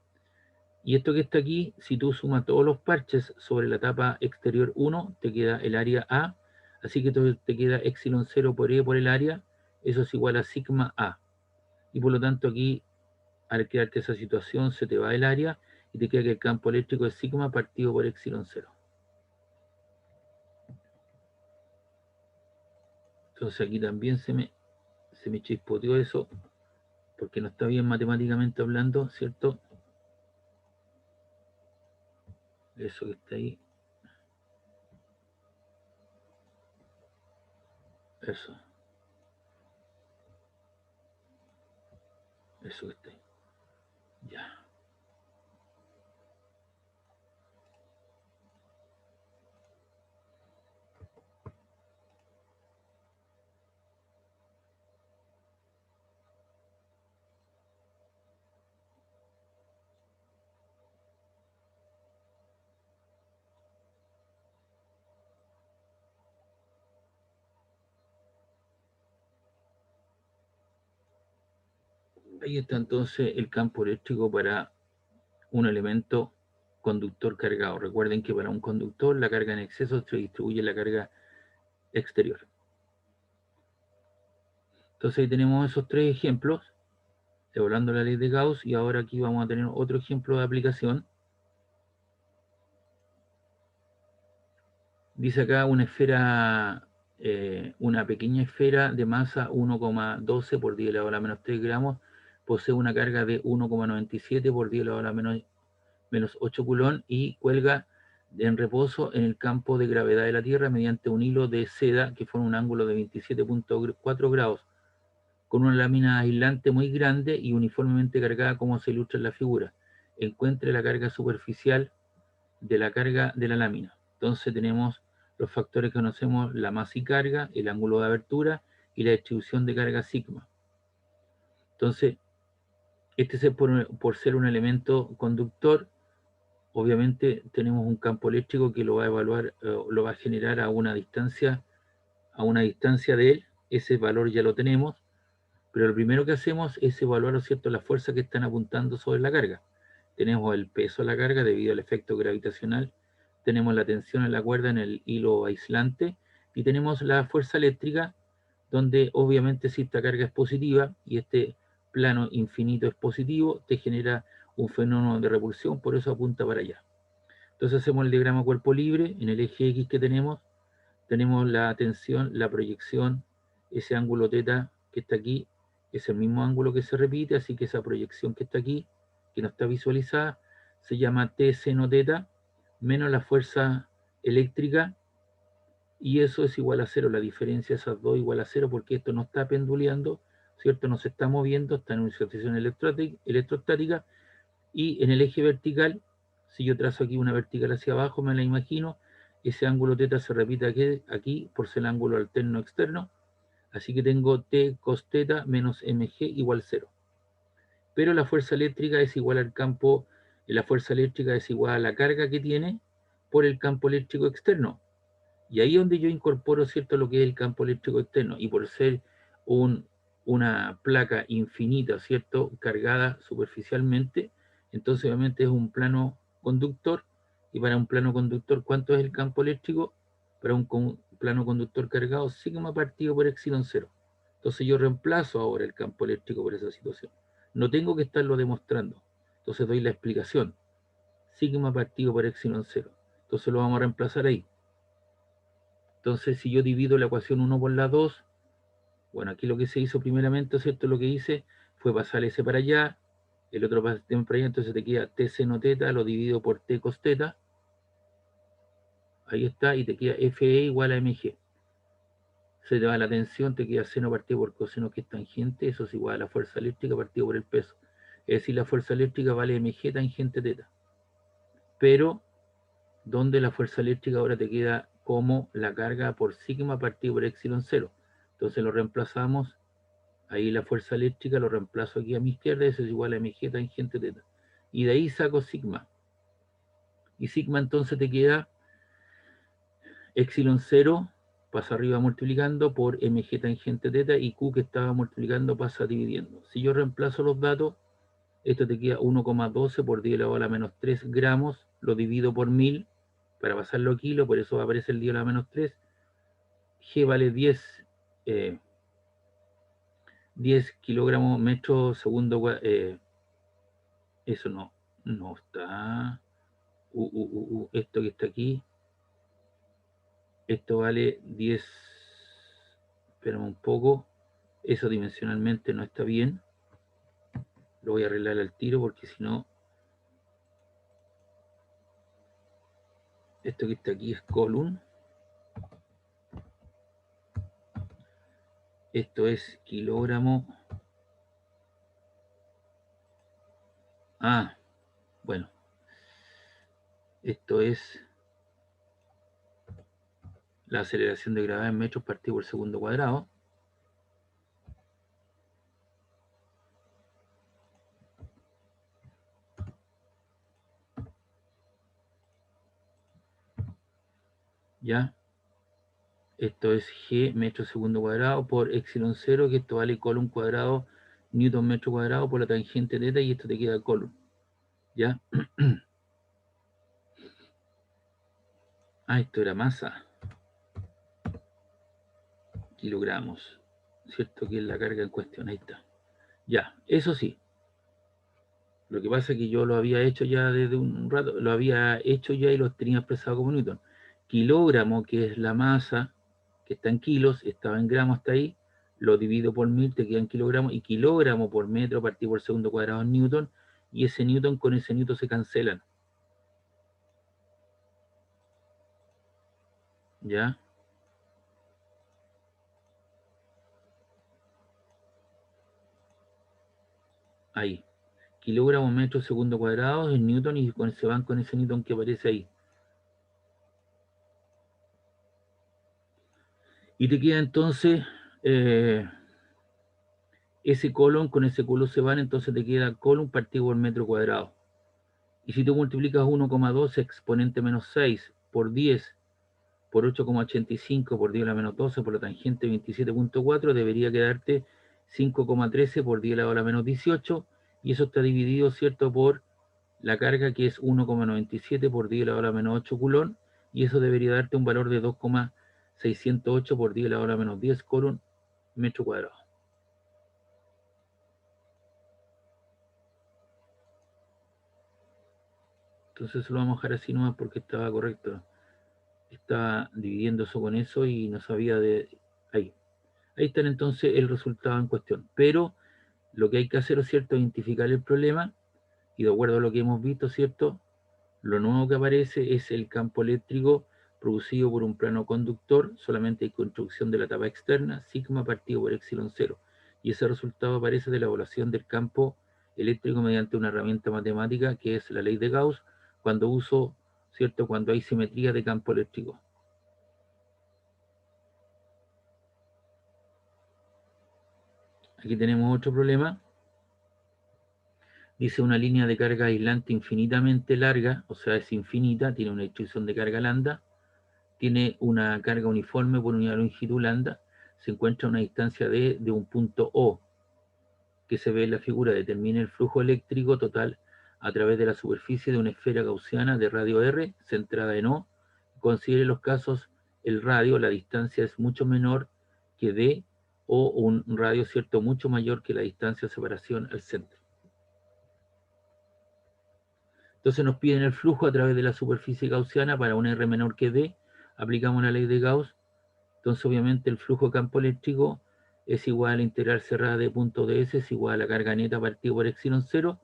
Y esto que está aquí, si tú sumas todos los parches sobre la etapa exterior 1, te queda el área A, así que te queda epsilon 0 por E por el área, eso es igual a sigma A. Y por lo tanto aquí, al crearte esa situación, se te va el área y te queda que el campo eléctrico es sigma partido por epsilon 0. Entonces aquí también se me chispoteó eso, porque no está bien matemáticamente hablando, ¿cierto? Eso que está ahí. Eso. Eso que está ahí. Ya. Ahí está entonces el campo eléctrico para un elemento conductor cargado. Recuerden que para un conductor la carga en exceso se distribuye en la carga exterior. Entonces ahí tenemos esos tres ejemplos, evaluando la ley de Gauss, y ahora aquí vamos a tener otro ejemplo de aplicación. Dice acá una esfera, una pequeña esfera de masa 1,12 por 10 elevado a la menos 3 gramos, posee una carga de 1,97 por 10 elevado a la menos 8 culón y cuelga en reposo en el campo de gravedad de la Tierra mediante un hilo de seda que forma un ángulo de 27,4 grados, con una lámina aislante muy grande y uniformemente cargada como se ilustra en la figura. Encuentre la carga superficial de la carga de la lámina. Entonces tenemos los factores que conocemos, la masa y carga, el ángulo de abertura y la distribución de carga sigma. Entonces, este es por ser un elemento conductor, obviamente tenemos un campo eléctrico que lo va a evaluar, lo va a generar a una distancia de él. Ese valor ya lo tenemos, pero lo primero que hacemos es evaluar, ¿no es cierto?, las fuerzas que están apuntando sobre la carga. Tenemos el peso de la carga debido al efecto gravitacional, tenemos la tensión en la cuerda en el hilo aislante y tenemos la fuerza eléctrica, donde obviamente si esta carga es positiva y este plano infinito es positivo, te genera un fenómeno de repulsión, por eso apunta para allá. Entonces hacemos el diagrama cuerpo libre. En el eje X que tenemos la tensión, la proyección, ese ángulo teta que está aquí, es el mismo ángulo que se repite, así que esa proyección que está aquí, que no está visualizada, se llama T seno teta, menos la fuerza eléctrica, y eso es igual a cero. La diferencia de esas dos igual a cero, porque esto no está penduleando, ¿cierto? No se está moviendo, está en una situación electrostática, y en el eje vertical, si yo trazo aquí una vertical hacia abajo, me la imagino, ese ángulo teta se repite aquí por ser el ángulo alterno externo, así que tengo T cos teta menos mg igual 0. Pero la fuerza eléctrica es igual al campo, la fuerza eléctrica es igual a la carga que tiene por el campo eléctrico externo. Y ahí es donde yo incorporo, ¿cierto?, lo que es el campo eléctrico externo. Y por ser una placa infinita, ¿cierto?, cargada superficialmente, entonces obviamente es un plano conductor. Y para un plano conductor, ¿cuánto es el campo eléctrico? Para un plano conductor cargado, sigma partido por epsilon cero. Entonces yo reemplazo ahora el campo eléctrico por esa situación. No tengo que estarlo demostrando. Entonces doy la explicación. Sigma partido por epsilon cero. Entonces lo vamos a reemplazar ahí. Entonces, si yo divido la ecuación 1 por la 2, bueno, aquí lo que se hizo primeramente, ¿cierto? Lo que hice fue pasar ese para allá, el otro para allá, entonces te queda T seno teta, lo divido por T cos teta, ahí está, y te queda FE igual a mg. Se te va la tensión, te queda seno partido por coseno que es tangente, eso es igual a la fuerza eléctrica partido por el peso. Es decir, la fuerza eléctrica vale mg tangente teta. Pero, donde la fuerza eléctrica ahora te queda como la carga por sigma partido por epsilon cero. Entonces lo reemplazamos, ahí la fuerza eléctrica lo reemplazo aquí a mi izquierda, eso es igual a mg tangente teta. Y de ahí saco sigma. Y sigma entonces te queda epsilon cero, pasa arriba multiplicando por mg tangente teta, y q que estaba multiplicando pasa dividiendo. Si yo reemplazo los datos, esto te queda 1,12 por 10 elevado a la menos 3 gramos, lo divido por 1000 para pasarlo a kilo, por eso aparece el 10 a la menos 3. G vale 10 kilogramos metro segundo. Eso no está. Esto que está aquí, esto vale 10 Espérame un poco. Eso dimensionalmente no está bien. Lo voy a arreglar al tiro porque si no... Esto que está aquí es column. Esto es kilogramo. Ah, bueno. Esto es la aceleración de gravedad en metros partido por segundo cuadrado. ¿Ya? Esto es G metro segundo cuadrado por epsilon 0, que esto vale column cuadrado, newton metro cuadrado por la tangente θ, y esto te queda column. ¿Ya? Ah, esto era masa. Kilogramos. ¿Cierto? Que es la carga en cuestión. Ahí está. Ya, eso sí. Lo que pasa es que yo lo había hecho ya desde un rato, lo había hecho ya y lo tenía expresado como newton. Kilogramo, que es la masa, que está en kilos, estaba en gramos hasta ahí, lo divido por 1000, te quedan kilogramos, y kilogramo por metro partido por segundo cuadrado en newton, y ese newton con ese newton se cancelan. ¿Ya? Ahí. Kilogramo metro segundo cuadrado en newton, y se van con ese newton que aparece ahí. Y te queda entonces ese colon, con ese colon se van, entonces te queda colon partido por metro cuadrado. Y si tú multiplicas 1,2 exponente menos 6 por 10 por 8,85 por 10 a la menos 12 por la tangente 27,4, debería quedarte 5,13 por 10 a la menos 18, y eso está dividido, ¿cierto?, por la carga, que es 1,97 por 10 a la menos 8 culón, y eso debería darte un valor de 2,608 por 10 a la menos 10 colon metro cuadrado. Entonces lo vamos a dejar así nomás porque estaba correcto. Estaba dividiendo eso con eso y no sabía de... Ahí. Ahí está entonces el resultado en cuestión. Pero lo que hay que hacer, ¿cierto?, es identificar el problema, y de acuerdo a lo que hemos visto, ¿cierto?, lo nuevo que aparece es el campo eléctrico producido por un plano conductor, solamente hay construcción de la tapa externa, sigma partido por epsilon 0. Y ese resultado aparece de la evaluación del campo eléctrico mediante una herramienta matemática que es la ley de Gauss, cuando uso, ¿cierto?, cuando hay simetría de campo eléctrico. Aquí tenemos otro problema. Dice una línea de carga aislante infinitamente larga, o sea, es infinita, tiene una distribución de carga lambda, tiene una carga uniforme por unidad de longitud lambda, se encuentra a una distancia de un punto O, que se ve en la figura, determina el flujo eléctrico total a través de la superficie de una esfera gaussiana de radio R, centrada en O. Considere los casos, el radio, la distancia es mucho menor que D, o un radio, ¿cierto?, mucho mayor que la distancia de separación al centro. Entonces nos piden el flujo a través de la superficie gaussiana para un R menor que D, aplicamos la ley de Gauss, entonces obviamente el flujo de campo eléctrico es igual a la integral cerrada de punto ds, es igual a la carga neta partido por epsilon 0,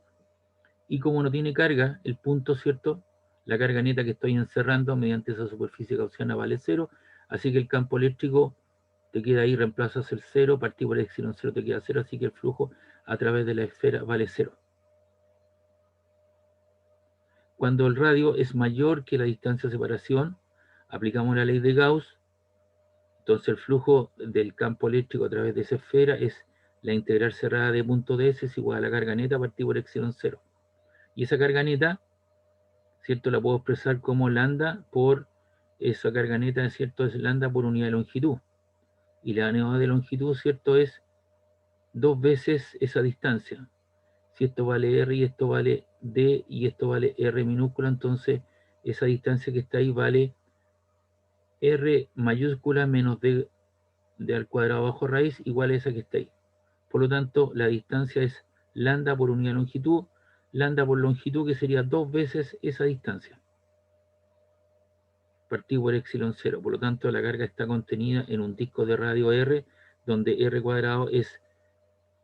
y como no tiene carga, el punto, ¿cierto?, la carga neta que estoy encerrando mediante esa superficie gaussiana vale 0, así que el campo eléctrico te queda ahí, reemplazas el 0, partido por epsilon 0 te queda 0, así que el flujo a través de la esfera vale 0. Cuando el radio es mayor que la distancia de separación, aplicamos la ley de Gauss, entonces el flujo del campo eléctrico a través de esa esfera es la integral cerrada de punto ds, es igual a la carga neta partido por epsilon 0. Y esa carga neta, ¿cierto?, la puedo expresar como lambda por esa carga neta, ¿cierto?, es lambda por unidad de longitud. Y la unidad de longitud, ¿cierto?, es 2 veces esa distancia. Si esto vale R y esto vale D y esto vale R minúscula, entonces esa distancia que está ahí vale R mayúscula menos D, al cuadrado bajo raíz, igual a esa que está ahí. Por lo tanto, la distancia es lambda por unidad de longitud, lambda por longitud, que sería 2 veces esa distancia, partido por epsilon 0. Por lo tanto, la carga está contenida en un disco de radio R donde R cuadrado es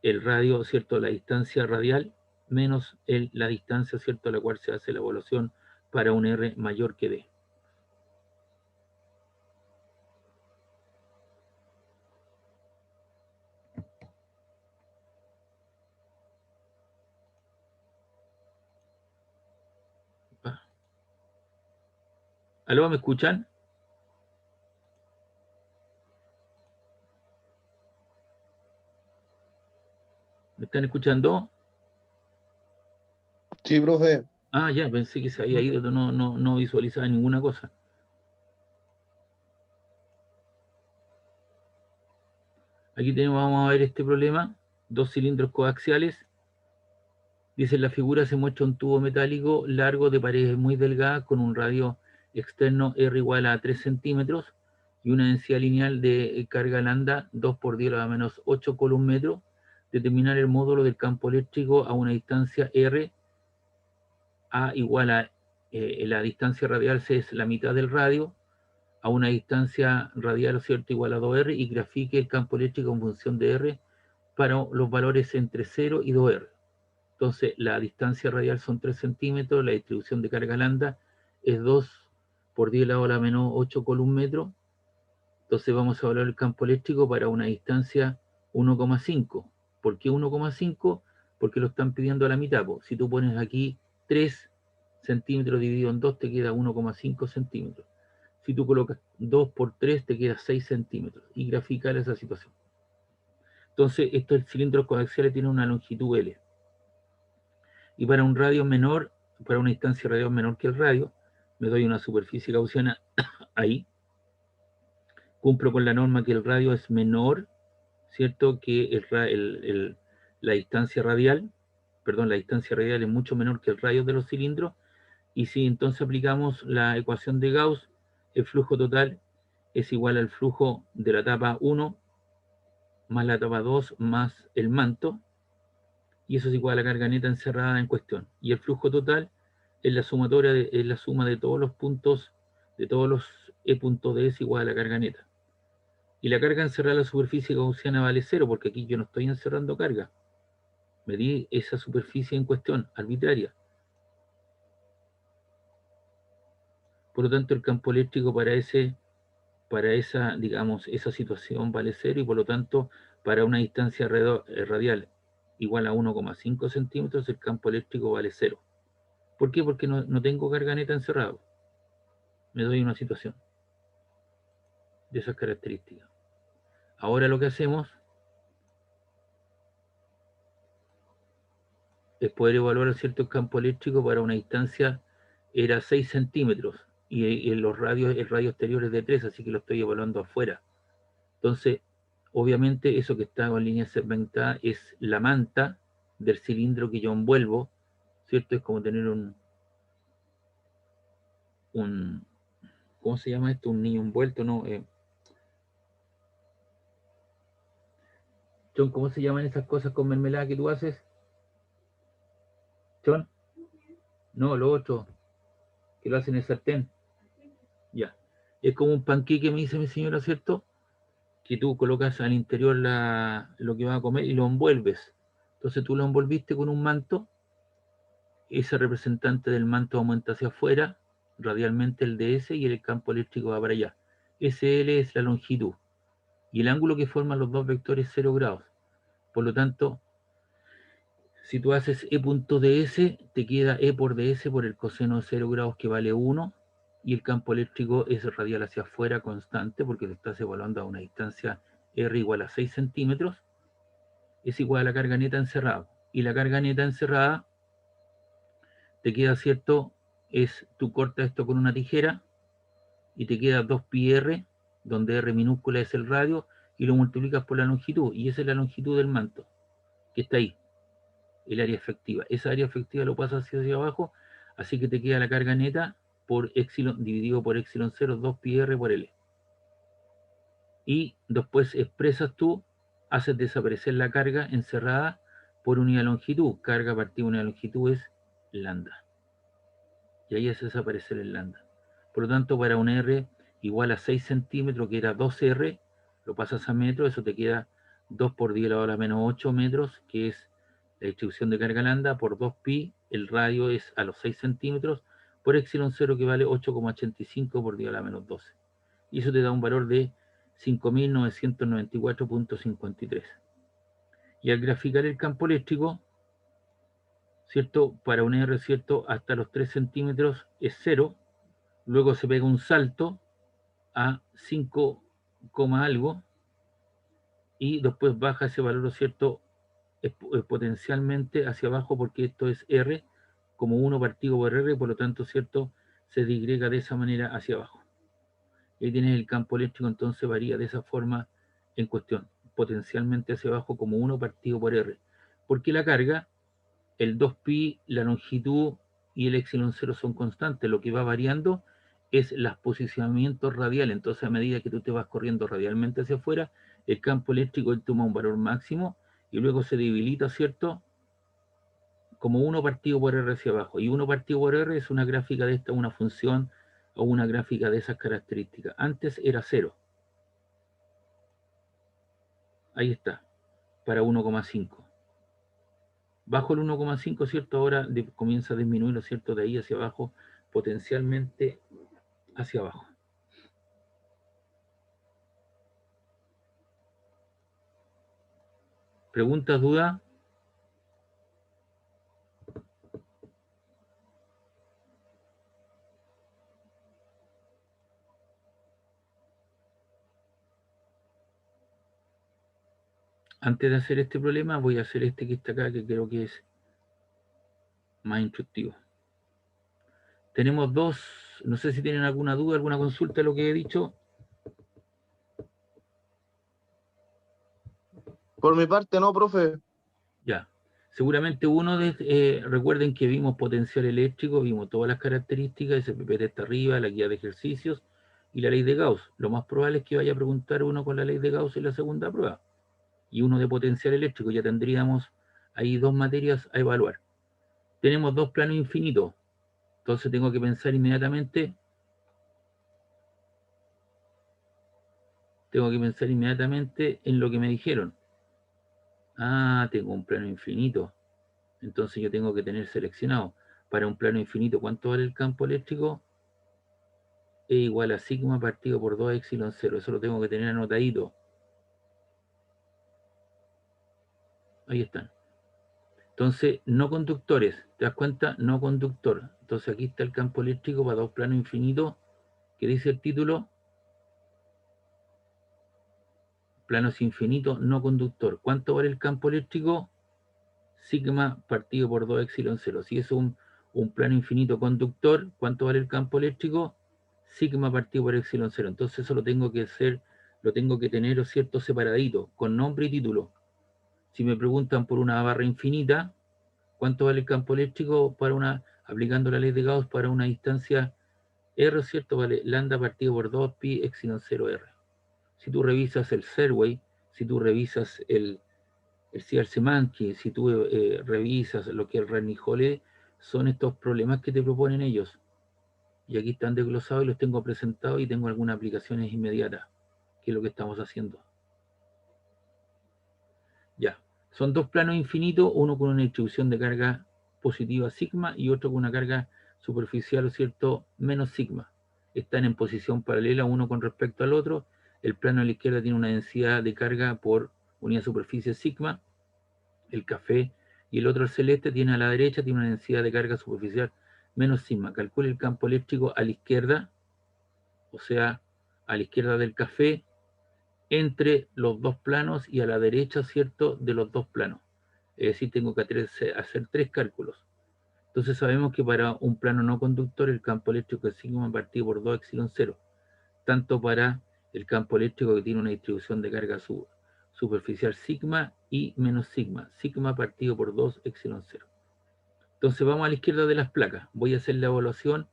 el radio, ¿cierto? La distancia radial menos la distancia, ¿cierto? A la cual se hace la evaluación para un R mayor que D. ¿Aló, me escuchan? ¿Me están escuchando? Sí, profe. Ah, ya, pensé que se había ido, no visualizaba ninguna cosa. Aquí tenemos, vamos a ver este problema, dos cilindros coaxiales. Dice, en la figura se muestra un tubo metálico largo de paredes muy delgadas con un radio externo R igual a 3 centímetros y una densidad lineal de carga lambda 2 por 10 a la menos 8 column-metro. Determinar el módulo del campo eléctrico a una distancia R a igual a la distancia radial C es la mitad del radio, a una distancia radial, ¿cierto?, igual a 2R, y grafique el campo eléctrico en función de R para los valores entre 0 y 2R. Entonces, la distancia radial son 3 centímetros, la distribución de carga lambda es 2 por 10 a la menos 8 column-metro. Entonces, vamos a evaluar el campo eléctrico para una distancia 1,5. ¿Por qué 1,5? Porque lo están pidiendo a la mitad. Si tú pones aquí 3 centímetros dividido en 2, te queda 1,5 centímetros. Si tú colocas 2 por 3, te queda 6 centímetros. Y graficar esa situación. Entonces, estos cilindros coaxiales tienen una longitud L. Y para un radio menor, para una distancia radial menor que el radio, me doy una superficie gaussiana ahí. Cumplo con la norma que el radio es menor, ¿cierto?, que la distancia radial. Perdón, la distancia radial es mucho menor que el radio de los cilindros. Y si entonces aplicamos la ecuación de Gauss, el flujo total es igual al flujo de la etapa 1 más la etapa 2 más el manto, y eso es igual a la carga neta encerrada en cuestión. Y el flujo total es la sumatoria, es la suma de todos los puntos, de todos los E puntos de S igual a la carga neta. Y la carga encerrada en la superficie gaussiana vale 0, porque aquí yo no estoy encerrando carga. Medí esa superficie en cuestión, arbitraria. Por lo tanto, el campo eléctrico para esa, digamos, esa situación vale 0, y por lo tanto, para una distancia radial igual a 1,5 centímetros, el campo eléctrico vale 0. ¿Por qué? Porque no tengo carga neta encerrado. Me doy una situación de esas características. Ahora lo que hacemos es poder evaluar cierto campo eléctrico para una distancia era 6 centímetros, y en los radios, el radio exterior es de 3, así que lo estoy evaluando afuera. Entonces, obviamente eso que está con línea segmentada es la manta del cilindro que yo envuelvo, ¿cierto? Es como tener un ¿cómo se llama esto? Un niño envuelto, ¿no? John, ¿cómo se llaman esas cosas con mermelada que tú haces? John, no, lo otro, que lo hacen en el sartén. Ya. Es como un panqueque, me dice mi señora, ¿cierto? Que tú colocas al interior lo que vas a comer y lo envuelves. Entonces tú lo envolviste con un manto, ese representante del manto aumenta hacia afuera, radialmente el DS, y el campo eléctrico va para allá. SL es la longitud, y el ángulo que forman los dos vectores es 0 grados. Por lo tanto, si tú haces E punto ds, te queda E por ds por el coseno de 0 grados, que vale 1, y el campo eléctrico es radial hacia afuera constante, porque lo estás evaluando a una distancia R igual a 6 centímetros, es igual a la carga neta encerrada. Y la carga neta encerrada te queda, ¿cierto? Tú cortas esto con una tijera y te queda 2πr, donde R minúscula es el radio, y lo multiplicas por la longitud, y esa es la longitud del manto, que está ahí, el área efectiva. Esa área efectiva lo pasas hacia abajo, así que te queda la carga neta por epsilon dividido por epsilon 0, 2πr por L. Y después expresas tú, haces desaparecer la carga encerrada por unidad de longitud. Carga partida de unidad de longitud es lambda. Y ahí hace desaparecer el lambda. Por lo tanto, para un R igual a 6 centímetros, que era 2R, lo pasas a metro, eso te queda 2 por 10 a la hora menos 8 metros, que es la distribución de carga lambda, por 2pi, el radio es a los 6 centímetros, por epsilon 0 que vale 8,85 por 10 a la menos 12. Y eso te da un valor de 5.994.53. Y al graficar el campo eléctrico, ¿cierto? Para un R, ¿cierto? Hasta los 3 centímetros es 0, luego se pega un salto a 5, algo, y después baja ese valor, ¿cierto? Potencialmente hacia abajo, porque esto es R como 1 partido por R, por lo tanto, ¿cierto? Se digrega de esa manera hacia abajo. Y ahí tienes el campo eléctrico, entonces varía de esa forma en cuestión, potencialmente hacia abajo como 1 partido por R. Porque la carga, el 2pi, la longitud y el epsilon 0 son constantes, lo que va variando es los posicionamientos radiales. Entonces, a medida que tú te vas corriendo radialmente hacia afuera, el campo eléctrico toma un valor máximo y luego se debilita, ¿cierto? Como 1 partido por R hacia abajo. Y 1 partido por R es una gráfica de esta, una función o una gráfica de esas características. Antes era 0. Ahí está, para 1,5. Bajo el 1,5, ¿cierto? Ahora comienza a disminuir, ¿cierto? De ahí hacia abajo, potencialmente hacia abajo. ¿Preguntas, dudas? Antes de hacer este problema, voy a hacer este que está acá, que creo que es más instructivo. Tenemos dos, no sé si tienen alguna duda, alguna consulta de lo que he dicho. Por mi parte, no, profe. Ya. Seguramente recuerden que vimos potencial eléctrico, vimos todas las características, SPPT está arriba, la guía de ejercicios y la ley de Gauss. Lo más probable es que vaya a preguntar uno con la ley de Gauss en la segunda prueba. Y uno de potencial eléctrico, ya tendríamos ahí dos materias a evaluar. Tenemos dos planos infinitos, entonces tengo que pensar inmediatamente en lo que me dijeron. Ah, tengo un plano infinito. Entonces yo tengo que tener seleccionado. Para un plano infinito, ¿cuánto vale el campo eléctrico? E igual a sigma partido por 2 epsilon 0. Eso lo tengo que tener anotadito. Ahí están. Entonces, no conductores. ¿Te das cuenta? No conductor. Entonces aquí está el campo eléctrico para dos planos infinitos. ¿Qué dice el título? Planos infinitos, no conductor. ¿Cuánto vale el campo eléctrico? Sigma partido por 2 epsilon 0. Si es un plano infinito conductor, ¿cuánto vale el campo eléctrico? Sigma partido por epsilon 0. Entonces eso lo tengo que tener, ¿cierto? Separadito, con nombre y título. Si me preguntan por una barra infinita, ¿cuánto vale el campo eléctrico aplicando la ley de Gauss para una distancia R, ¿cierto? Vale lambda partido por 2 pi epsilon 0 R. Si tú revisas el Serway, si tú revisas el CRC-Monkey, si tú revisas lo que es Rennie-Hole, son estos problemas que te proponen ellos. Y aquí están desglosados y los tengo presentados y tengo algunas aplicaciones inmediatas, que es lo que estamos haciendo. Ya, son dos planos infinitos, uno con una distribución de carga positiva sigma y otro con una carga superficial, ¿cierto? Menos sigma. Están en posición paralela uno con respecto al otro. El plano a la izquierda tiene una densidad de carga por unidad de superficie sigma, el café, y el otro, el celeste, tiene a la derecha, tiene una densidad de carga superficial menos sigma. Calcule el campo eléctrico a la izquierda, o sea, a la izquierda del café, entre los dos planos y a la derecha, ¿cierto?, de los dos planos. Es decir, tengo que hacer tres cálculos. Entonces sabemos que para un plano no conductor el campo eléctrico es sigma partido por 2 epsilon 0, tanto para el campo eléctrico que tiene una distribución de carga superficial sigma y menos sigma, sigma partido por 2 epsilon 0. Entonces vamos a la izquierda de las placas. Voy a hacer la evaluación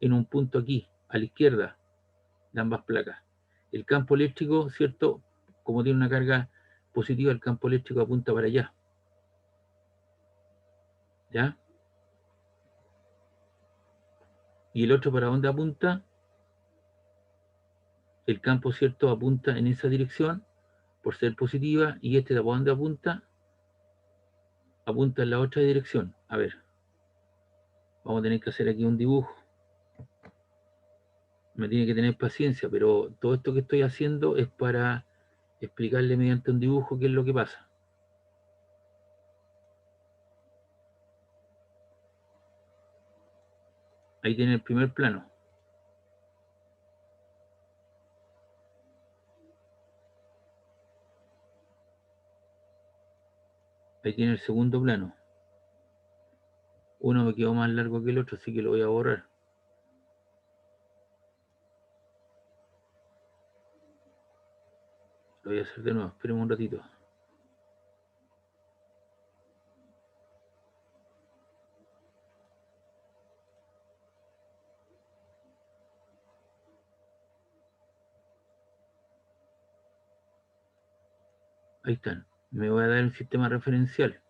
en un punto aquí, a la izquierda de ambas placas. El campo eléctrico, ¿cierto? Como tiene una carga positiva, el campo eléctrico apunta para allá. ¿Ya? Y el otro, ¿para dónde apunta? El campo, ¿cierto? Apunta en esa dirección. por ser positiva, y este, ¿a dónde apunta? Apunta en la otra dirección. A ver, vamos a tener que hacer aquí un dibujo. Me tiene que tener paciencia, pero todo esto que estoy haciendo es para explicarle mediante un dibujo qué es lo que pasa. Ahí tiene el primer plano. Ahí tiene el segundo plano. Uno me quedó más largo que el otro, así que lo voy a borrar. Lo voy a hacer de nuevo, esperemos un ratito. Ahí están. Me voy a dar un sistema referencial.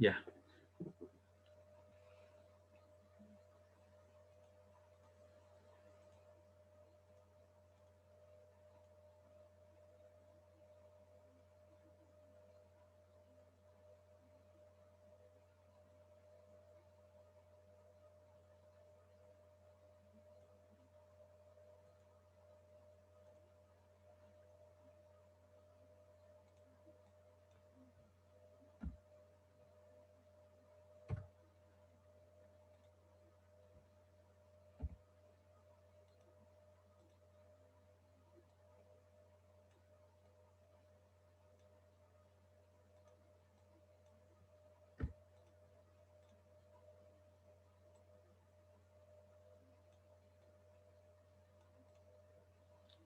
Ya.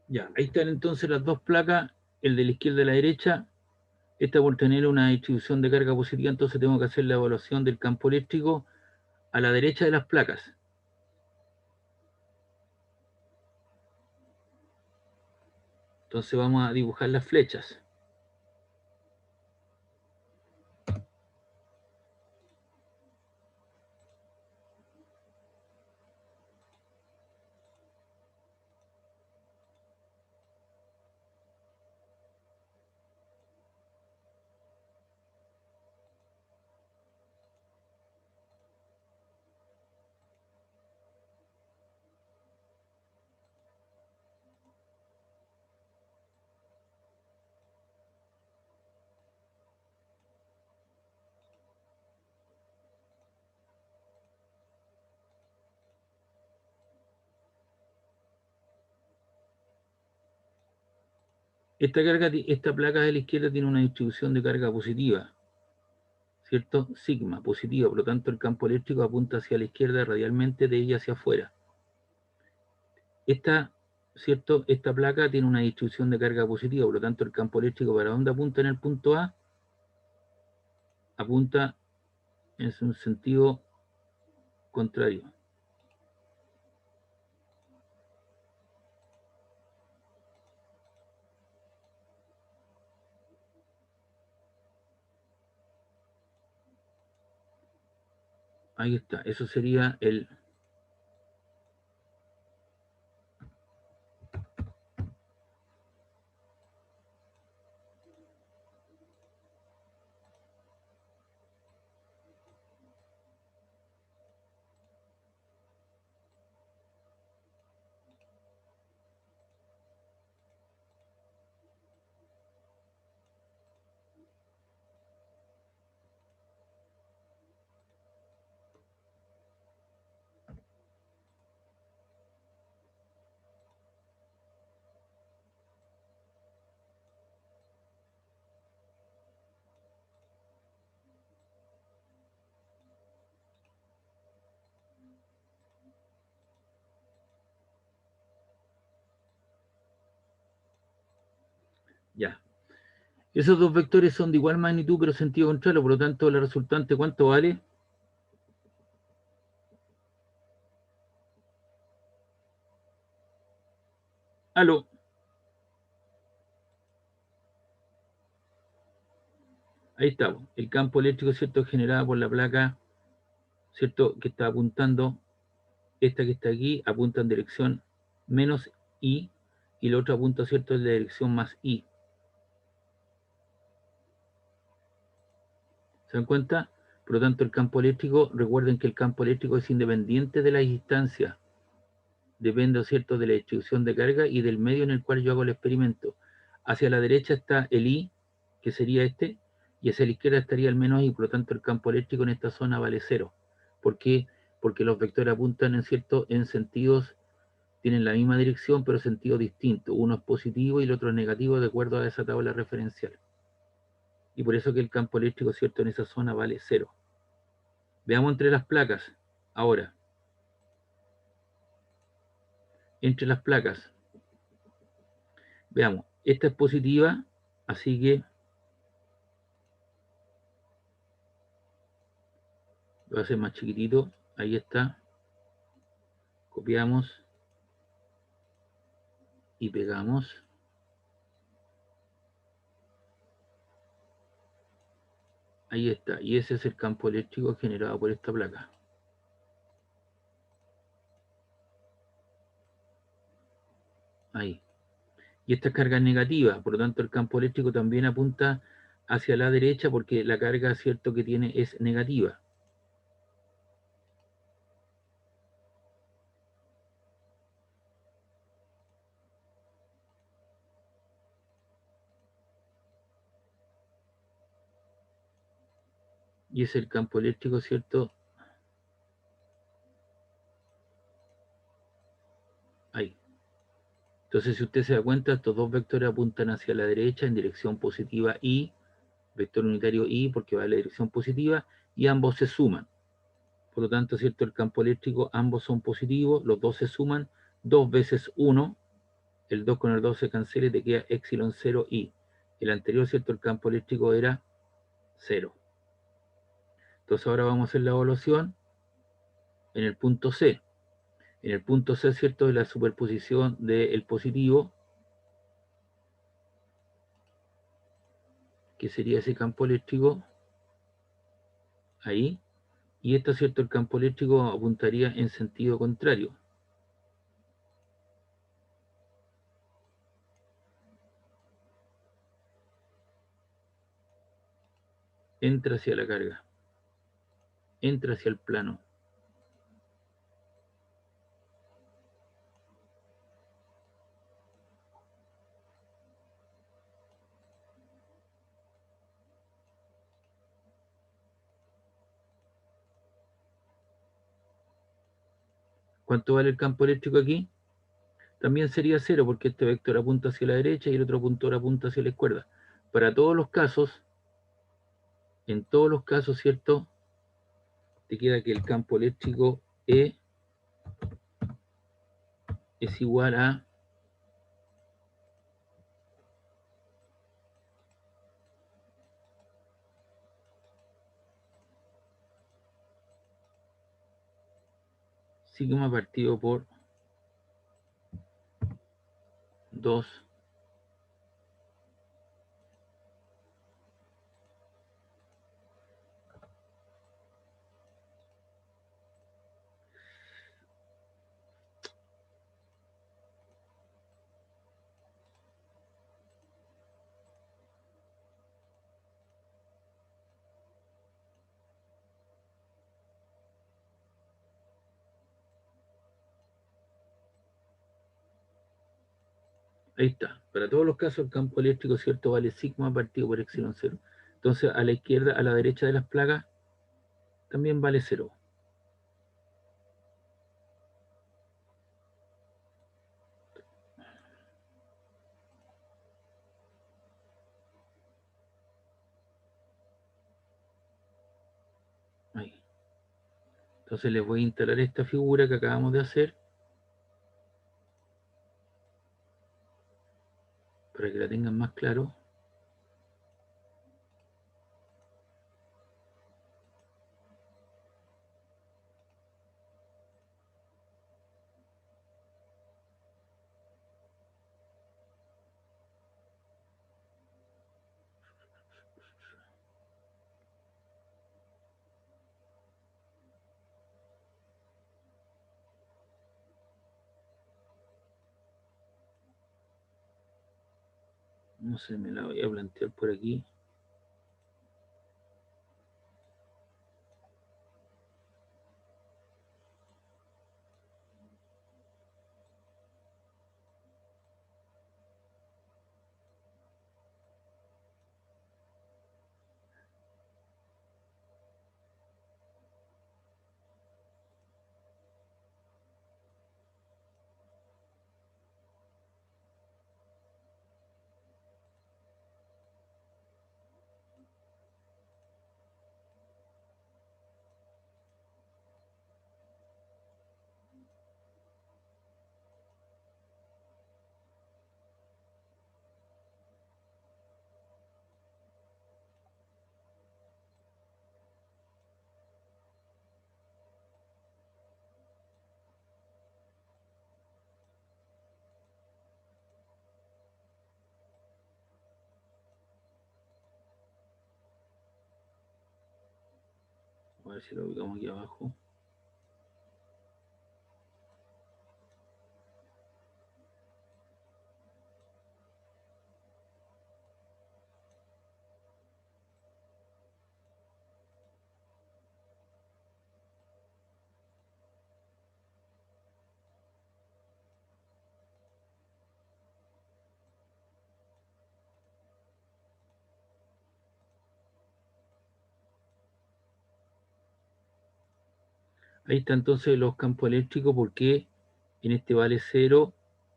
Ya, ahí están entonces las dos placas, el de la izquierda y la derecha. Esta por tener una distribución de carga positiva, entonces tengo que hacer la evaluación del campo eléctrico a la derecha de las placas. Entonces vamos a dibujar las flechas. Esta placa de la izquierda tiene una distribución de carga positiva, ¿cierto? Sigma, positiva, por lo tanto el campo eléctrico apunta hacia la izquierda radialmente de ella hacia afuera. ¿cierto? Esta placa tiene una distribución de carga positiva, por lo tanto el campo eléctrico, ¿para dónde apunta en el punto A? Apunta en un sentido contrario. Ahí está, eso sería el... Ya. Esos dos vectores son de igual magnitud pero sentido contrario, por lo tanto la resultante, ¿cuánto vale? Aló. Ahí está, el campo eléctrico, ¿cierto? Generado por la placa, ¿cierto? Que está apuntando, esta que está aquí, apunta en dirección menos I, y la otra apunta, ¿cierto? En la dirección más I. ¿Se dan cuenta? Por lo tanto, el campo eléctrico, recuerden que el campo eléctrico es independiente de la distancia, depende, ¿cierto?, de la distribución de carga y del medio en el cual yo hago el experimento. Hacia la derecha está el I, que sería este, y hacia la izquierda estaría el menos I, por lo tanto el campo eléctrico en esta zona vale cero. ¿Por qué? Porque los vectores apuntan en sentidos, tienen la misma dirección, pero sentido distinto. Uno es positivo y el otro es negativo, de acuerdo a esa tabla referencial. Y por eso que el campo eléctrico, ¿cierto?, en esa zona vale cero. Veamos entre las placas. Ahora, entre las placas, veamos, esta es positiva, así que lo voy a hacer más chiquitito. Ahí está. Copiamos y pegamos. Ahí está. Y ese es el campo eléctrico generado por esta placa. Ahí. Y esta carga es negativa, por lo tanto el campo eléctrico también apunta hacia la derecha porque la carga, cierto, que tiene es negativa. Y es el campo eléctrico, ¿cierto? Ahí. Entonces, si usted se da cuenta, estos dos vectores apuntan hacia la derecha en dirección positiva I, vector unitario I, porque va en la dirección positiva, y ambos se suman. Por lo tanto, ¿cierto? El campo eléctrico, ambos son positivos, los dos se suman, 2 veces 1, el 2 con el 2 se cancela y te queda epsilon 0 I. El anterior, ¿cierto? El campo eléctrico era 0. Entonces ahora vamos a hacer la evaluación en el punto C. En el punto C, ¿cierto? Es la superposición del positivo, que sería ese campo eléctrico, ahí. Y esto, ¿cierto? El campo eléctrico apuntaría en sentido contrario. Entra hacia la carga. Entra hacia el plano. ¿Cuánto vale el campo eléctrico aquí? También sería 0 porque este vector apunta hacia la derecha y el otro vector apunta hacia la izquierda. Para todos los casos, en todos los casos, ¿cierto? Te queda que el campo eléctrico E es igual a sigma partido por 2 Ahí está. Para todos los casos, el campo eléctrico, ¿cierto? Vale sigma partido por epsilon 0. Entonces, a la izquierda, a la derecha de las placas, también vale 0. Ahí. Entonces, les voy a instalar esta figura que acabamos de hacer para que la tengan más claro. No sé, me la voy a plantear por aquí. A ver si lo ubicamos aquí abajo. Ahí está entonces los campos eléctricos, porque en este vale 0,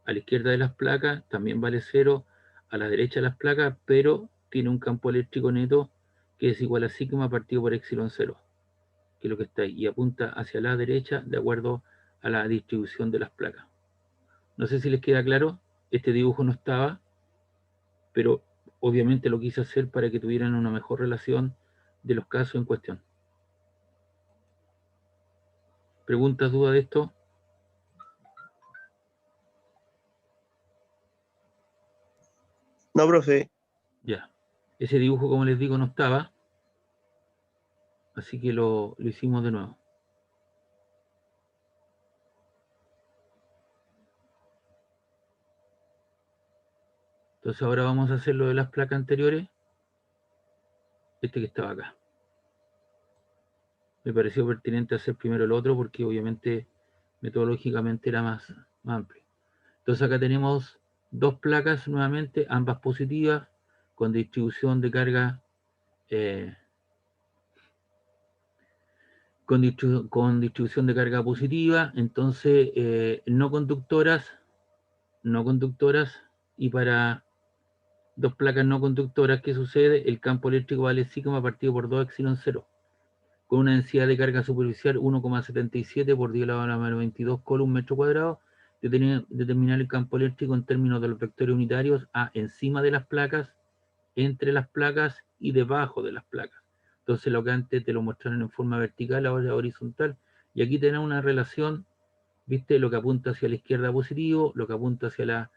a la izquierda de las placas también vale 0, a la derecha de las placas, pero tiene un campo eléctrico neto que es igual a sigma partido por epsilon 0, que es lo que está ahí, y apunta hacia la derecha de acuerdo a la distribución de las placas. No sé si les queda claro, este dibujo no estaba, pero obviamente lo quise hacer para que tuvieran una mejor relación de los casos en cuestión. ¿Preguntas, dudas de esto? No, profe. Ya. Ese dibujo, como les digo, no estaba, así que lo hicimos de nuevo. Entonces ahora vamos a hacer lo de las placas anteriores, este que estaba acá. Me pareció pertinente hacer primero el otro porque obviamente metodológicamente era más amplio. Entonces acá tenemos dos placas nuevamente, ambas positivas, con distribución de carga con distribución de carga positiva, entonces no conductoras, y para dos placas no conductoras, ¿qué sucede? El campo eléctrico vale sigma partido por 2 epsilon 0, con una densidad de carga superficial 1,77 por 10 a la menos 22 coulomb metro cuadrado, determinar el campo eléctrico en términos de los vectores unitarios A encima de las placas, entre las placas y debajo de las placas. Entonces lo que antes te lo mostraron en forma vertical, ahora horizontal, y aquí tenemos una relación, viste, lo que apunta hacia la izquierda positivo, lo que apunta hacia la,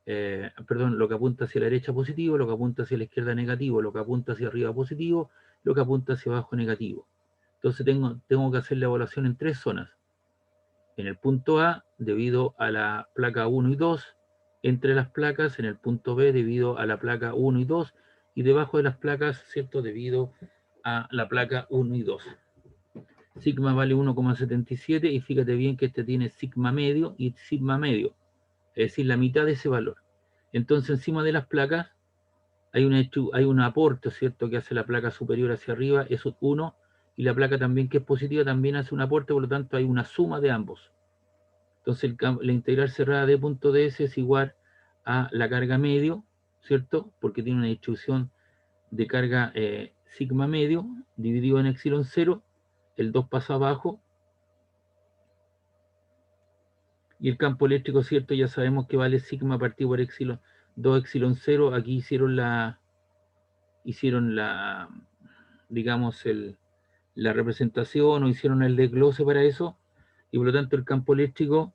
lo que apunta hacia la derecha positivo, lo que apunta hacia la izquierda negativo, lo que apunta hacia arriba positivo, lo que apunta hacia abajo negativo. Entonces tengo que hacer la evaluación en 3 zonas. En el punto A, debido a la placa 1 y 2, entre las placas, en el punto B, debido a la placa 1 y 2, y debajo de las placas, ¿cierto?, debido a la placa 1 y 2. Sigma vale 1,77 y fíjate bien que este tiene sigma medio y sigma medio, es decir, la mitad de ese valor. Entonces, encima de las placas hay un aporte, ¿cierto?, que hace la placa superior hacia arriba, eso es 1, y la placa también que es positiva también hace un aporte, por lo tanto hay una suma de ambos. Entonces la integral cerrada de punto ds es igual a la carga medio, ¿cierto? Porque tiene una distribución de carga sigma medio dividido en epsilon 0, el 2 pasa abajo, y el campo eléctrico, ¿cierto? Ya sabemos que vale sigma partido por epsilon 2 epsilon 0, aquí hicieron digamos, la representación o hicieron el desglose para eso, y por lo tanto el campo eléctrico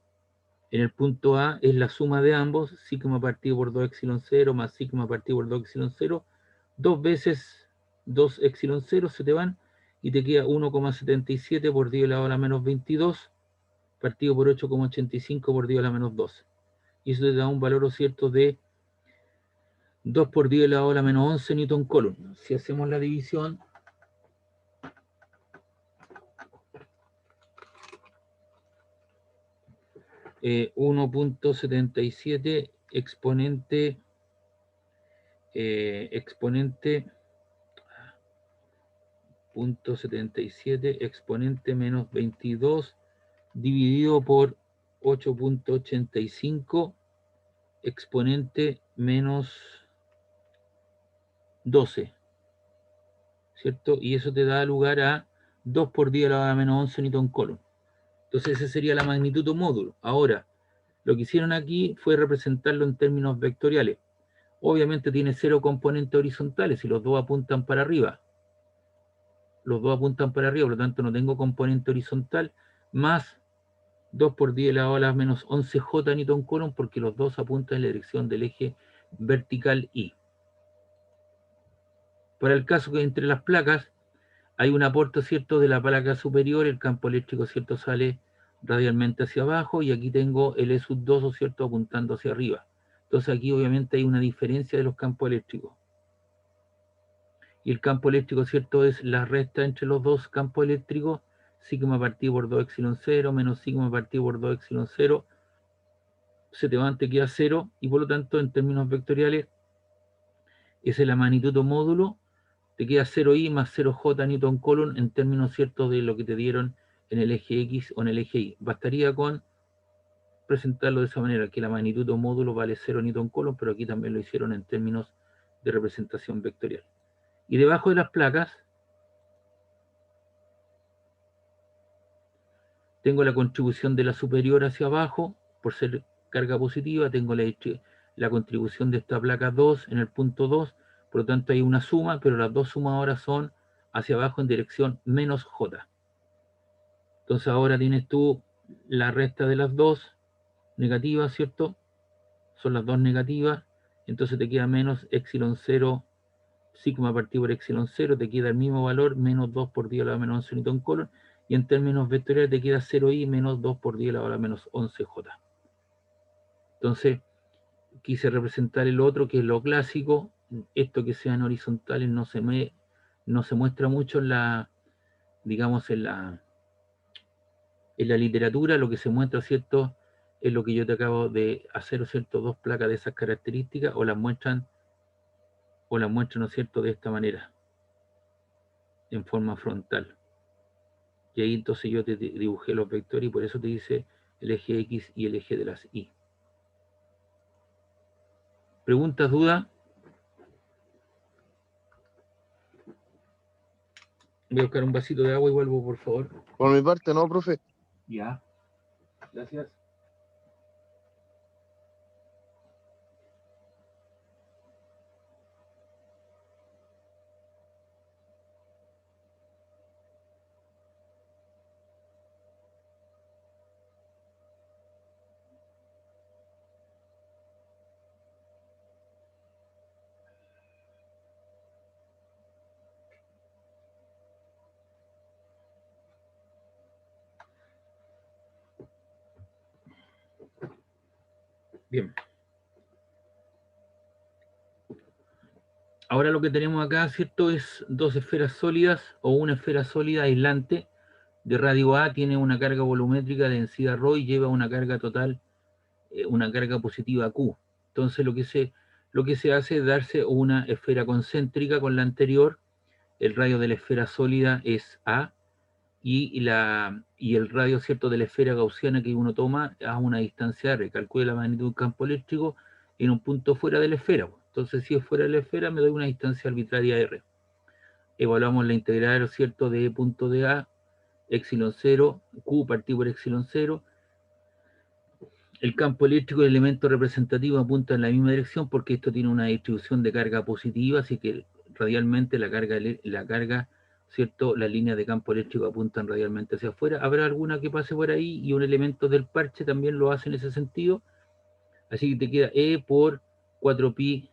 en el punto A es la suma de ambos, sigma partido por 2 epsilon 0 más sigma partido por 2 epsilon 0, 2 veces 2 epsilon 0 se te van, y te queda 1,77 por 10 elevado a la menos 22, partido por 8,85 por 10 a la menos 12. Y eso te da un valor, ¿cierto?, de 2 por 10 elevado a la menos 11 Newton Coulomb. Si hacemos la división, eh, 1,77 exponente exponente 0,77 exponente menos 22 dividido por 8,85 exponente menos 12, ¿cierto? Y eso te da lugar a 2 por 10 a la menos 11 Newton Coulomb. Entonces esa sería la magnitud o módulo. Ahora, lo que hicieron aquí fue representarlo en términos vectoriales. Obviamente tiene 0 componentes horizontales y los dos apuntan para arriba. Los dos apuntan para arriba, por lo tanto no tengo componente horizontal, más 2 por 10 elevado a la menos 11J Newton Coulomb, porque los dos apuntan en la dirección del eje vertical Y. Para el caso que entre las placas hay un aporte, ¿cierto?, de la placa superior, el campo eléctrico, ¿cierto?, sale radialmente hacia abajo, y aquí tengo el E sub 2, ¿cierto?, apuntando hacia arriba. Entonces aquí obviamente hay una diferencia de los campos eléctricos. Y el campo eléctrico, ¿cierto?, es la resta entre los dos campos eléctricos, sigma partido por 2 epsilon 0 menos sigma partido por 2 epsilon 0, se te va, te queda 0, y por lo tanto en términos vectoriales esa es la magnitud o módulo, te queda 0i más 0j Newton Coulomb en términos, ¿cierto?, de lo que te dieron en el eje X o en el eje Y. Bastaría con presentarlo de esa manera, que la magnitud o módulo vale 0 Newton Coulomb, pero aquí también lo hicieron en términos de representación vectorial. Y debajo de las placas tengo la contribución de la superior hacia abajo, por ser carga positiva, tengo la contribución de esta placa 2 en el punto 2, por lo tanto hay una suma, pero las dos sumas ahora son hacia abajo en dirección menos J. Entonces ahora tienes tú la resta de las dos negativas, ¿cierto? Son las dos negativas, entonces te queda menos epsilon 0, sigma partido por epsilon 0, te queda el mismo valor, menos 2 por 10 a la menos 11 Newton Coulomb, y en términos vectoriales te queda 0i menos 2 por 10 a la menos 11j. Entonces, quise representar el otro, que es lo clásico. Esto que sean horizontales no se muestra mucho en la, digamos, en la literatura. Lo que se muestra, ¿cierto?, es lo que yo te acabo de hacer, ¿cierto?, dos placas de esas características, o las muestran, ¿no es cierto?, de esta manera, en forma frontal. Y ahí entonces yo te dibujé los vectores, y por eso te dice el eje X y el eje de las Y. ¿Preguntas, dudas? Voy a buscar un vasito de agua y vuelvo, por favor. Por mi parte, no, profe. Ya, gracias. Bien. Ahora lo que tenemos acá, ¿cierto? Es dos esferas sólidas o una esfera sólida aislante de radio A, tiene una carga volumétrica de densidad ρ y lleva una carga total, una carga positiva Q. Entonces lo que se hace es darse una esfera concéntrica con la anterior, el radio de la esfera sólida es A, y el radio, ¿cierto?, de la esfera gaussiana que uno toma a una distancia R. Calcule la magnitud de un campo eléctrico en un punto fuera de la esfera. Entonces, si es fuera de la esfera, me doy una distancia arbitraria R. Evaluamos la integral, ¿cierto?, de punto de A, epsilon 0, Q partido por epsilon 0. El campo eléctrico del elemento representativo apunta en la misma dirección porque esto tiene una distribución de carga positiva, así que radialmente la carga, ¿cierto? Las líneas de campo eléctrico apuntan radialmente hacia afuera. Habrá alguna que pase por ahí y un elemento del parche también lo hace en ese sentido. Así que te queda E por 4pi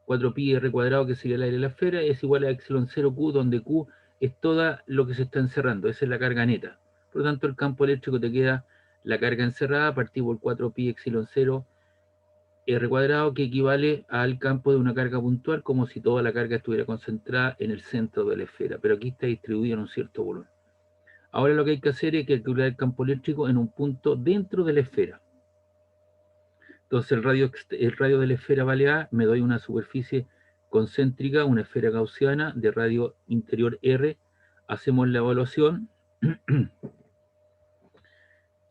r cuadrado, que sería el aire de la esfera, es igual a epsilon 0Q, donde Q es toda lo que se está encerrando, esa es la carga neta. Por lo tanto, el campo eléctrico te queda la carga encerrada partido por 4pi epsilon 0 r cuadrado, que equivale al campo de una carga puntual, como si toda la carga estuviera concentrada en el centro de la esfera, pero aquí está distribuida en un cierto volumen. Ahora lo que hay que hacer es calcular el campo eléctrico en un punto dentro de la esfera. Entonces el radio de la esfera vale A, me doy una superficie concéntrica, una esfera gaussiana de radio interior R, hacemos la evaluación,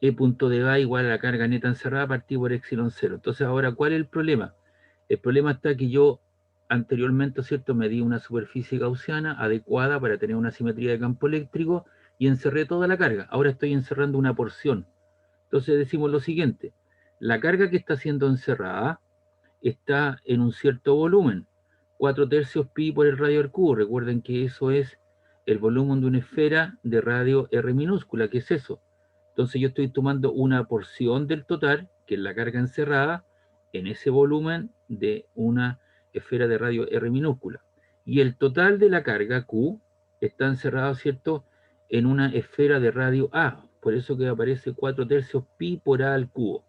E punto de A igual a la carga neta encerrada partido por epsilon 0. Entonces ahora, ¿cuál es el problema? El problema está que yo anteriormente, ¿cierto?, medí una superficie gaussiana adecuada para tener una simetría de campo eléctrico y encerré toda la carga. Ahora estoy encerrando una porción. Entonces decimos lo siguiente: la carga que está siendo encerrada está en un cierto volumen, 4/3 pi por el radio al cubo. Recuerden que eso es el volumen de una esfera de radio R minúscula, que es eso. Entonces yo estoy tomando una porción del total, que es la carga encerrada, en ese volumen de una esfera de radio R minúscula. Y el total de la carga Q está encerrado, ¿cierto?, en una esfera de radio A. Por eso que aparece 4/3 pi por A al cubo.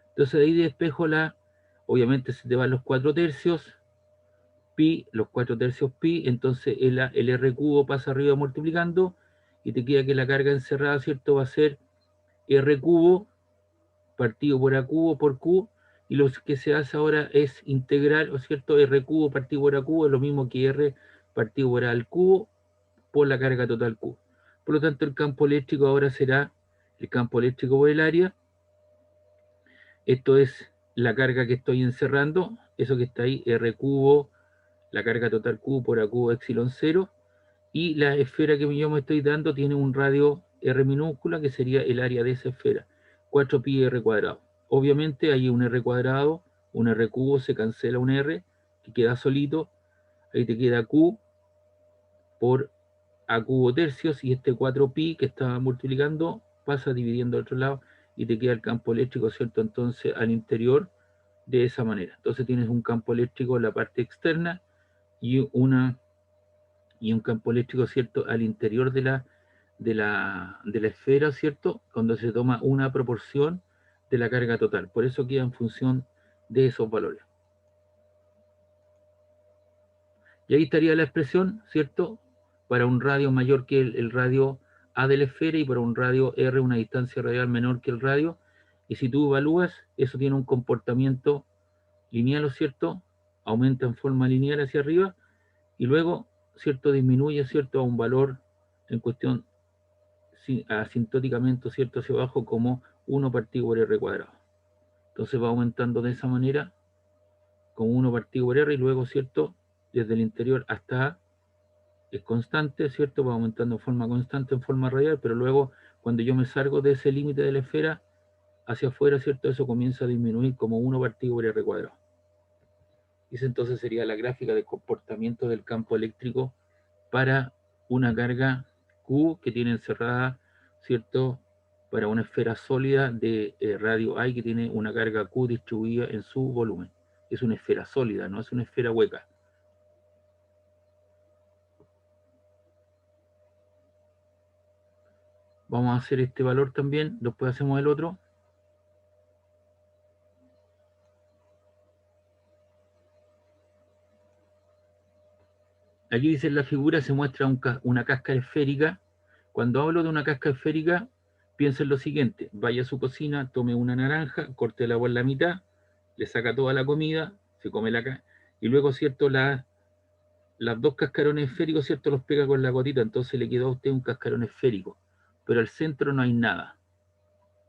Entonces de ahí despejo obviamente se te van los 4/3 pi, los 4/3 pi, entonces el R cubo pasa arriba multiplicando y te queda que la carga encerrada, ¿cierto?, va a ser R cubo partido por A cubo por Q, y lo que se hace ahora es integrar, ¿cierto?, R cubo partido por A cubo es lo mismo que R partido por A al cubo por la carga total Q. Por lo tanto, el campo eléctrico ahora será el campo eléctrico por el área. Esto es la carga que estoy encerrando, eso que está ahí, R cubo, la carga total Q por A cubo epsilon 0, y la esfera que yo me estoy dando tiene un radio R minúscula, que sería el área de esa esfera, 4pi r cuadrado. Obviamente hay un R cuadrado, un R cubo, se cancela un R, que queda solito, ahí te queda Q por A cubo tercios, y este 4pi que estaba multiplicando pasa dividiendo al otro lado, y te queda el campo eléctrico, ¿cierto?, entonces al interior de esa manera. Entonces tienes un campo eléctrico en la parte externa y un campo eléctrico, ¿cierto?, al interior de la esfera, ¿cierto?, cuando se toma una proporción de la carga total. Por eso queda en función de esos valores. Y ahí estaría la expresión, ¿cierto?, para un radio mayor que el radio A de la esfera, y para un radio R una distancia radial menor que el radio. Y si tú evalúas, eso tiene un comportamiento lineal, ¿no es cierto? Aumenta en forma lineal hacia arriba y luego, ¿cierto?, disminuye, ¿cierto?, a un valor en cuestión asintóticamente, ¿cierto?, hacia abajo, como 1 partido por R cuadrado. Entonces va aumentando de esa manera, como 1 partido por R, y luego, ¿cierto?, desde el interior hasta A es constante, ¿cierto?, va aumentando en forma constante, en forma radial, pero luego, cuando yo me salgo de ese límite de la esfera hacia afuera, ¿cierto?, eso comienza a disminuir como 1 partido por R cuadrado. Y esa entonces sería la gráfica de comportamiento del campo eléctrico para una carga Q que tiene encerrada, ¿cierto?, para una esfera sólida de radio I que tiene una carga Q distribuida en su volumen. Es una esfera sólida, no es una esfera hueca. Vamos a hacer este valor también, después hacemos el otro. Aquí dice en la figura, se muestra una cáscara esférica. Cuando hablo de una cáscara esférica, piensa en lo siguiente: vaya a su cocina, tome una naranja, corte la por la mitad, le saca toda la comida, se come y luego, ¿cierto? Las dos cascarones esféricos, ¿cierto? Los pega con la gotita, entonces le quedó a usted un cascarón esférico. Pero al centro no hay nada,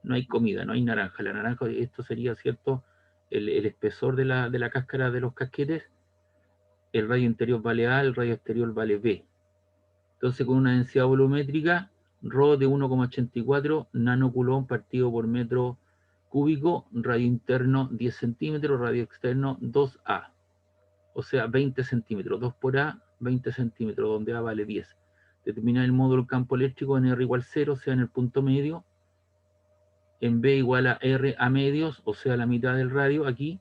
no hay comida, no hay naranja. La naranja, esto sería, ¿cierto? El espesor de la cáscara de los casquetes. El radio interior vale A, el radio exterior vale B. Entonces, con una densidad volumétrica, Rho de 1,84 nanocoulomb partido por metro cúbico, radio interno 10 centímetros, radio externo 2A, o sea, 20 centímetros, 2 por A, 20 centímetros, donde A vale 10. Determinar el módulo campo eléctrico en R igual 0, o sea, en el punto medio, en B igual a R a medios, o sea, la mitad del radio aquí,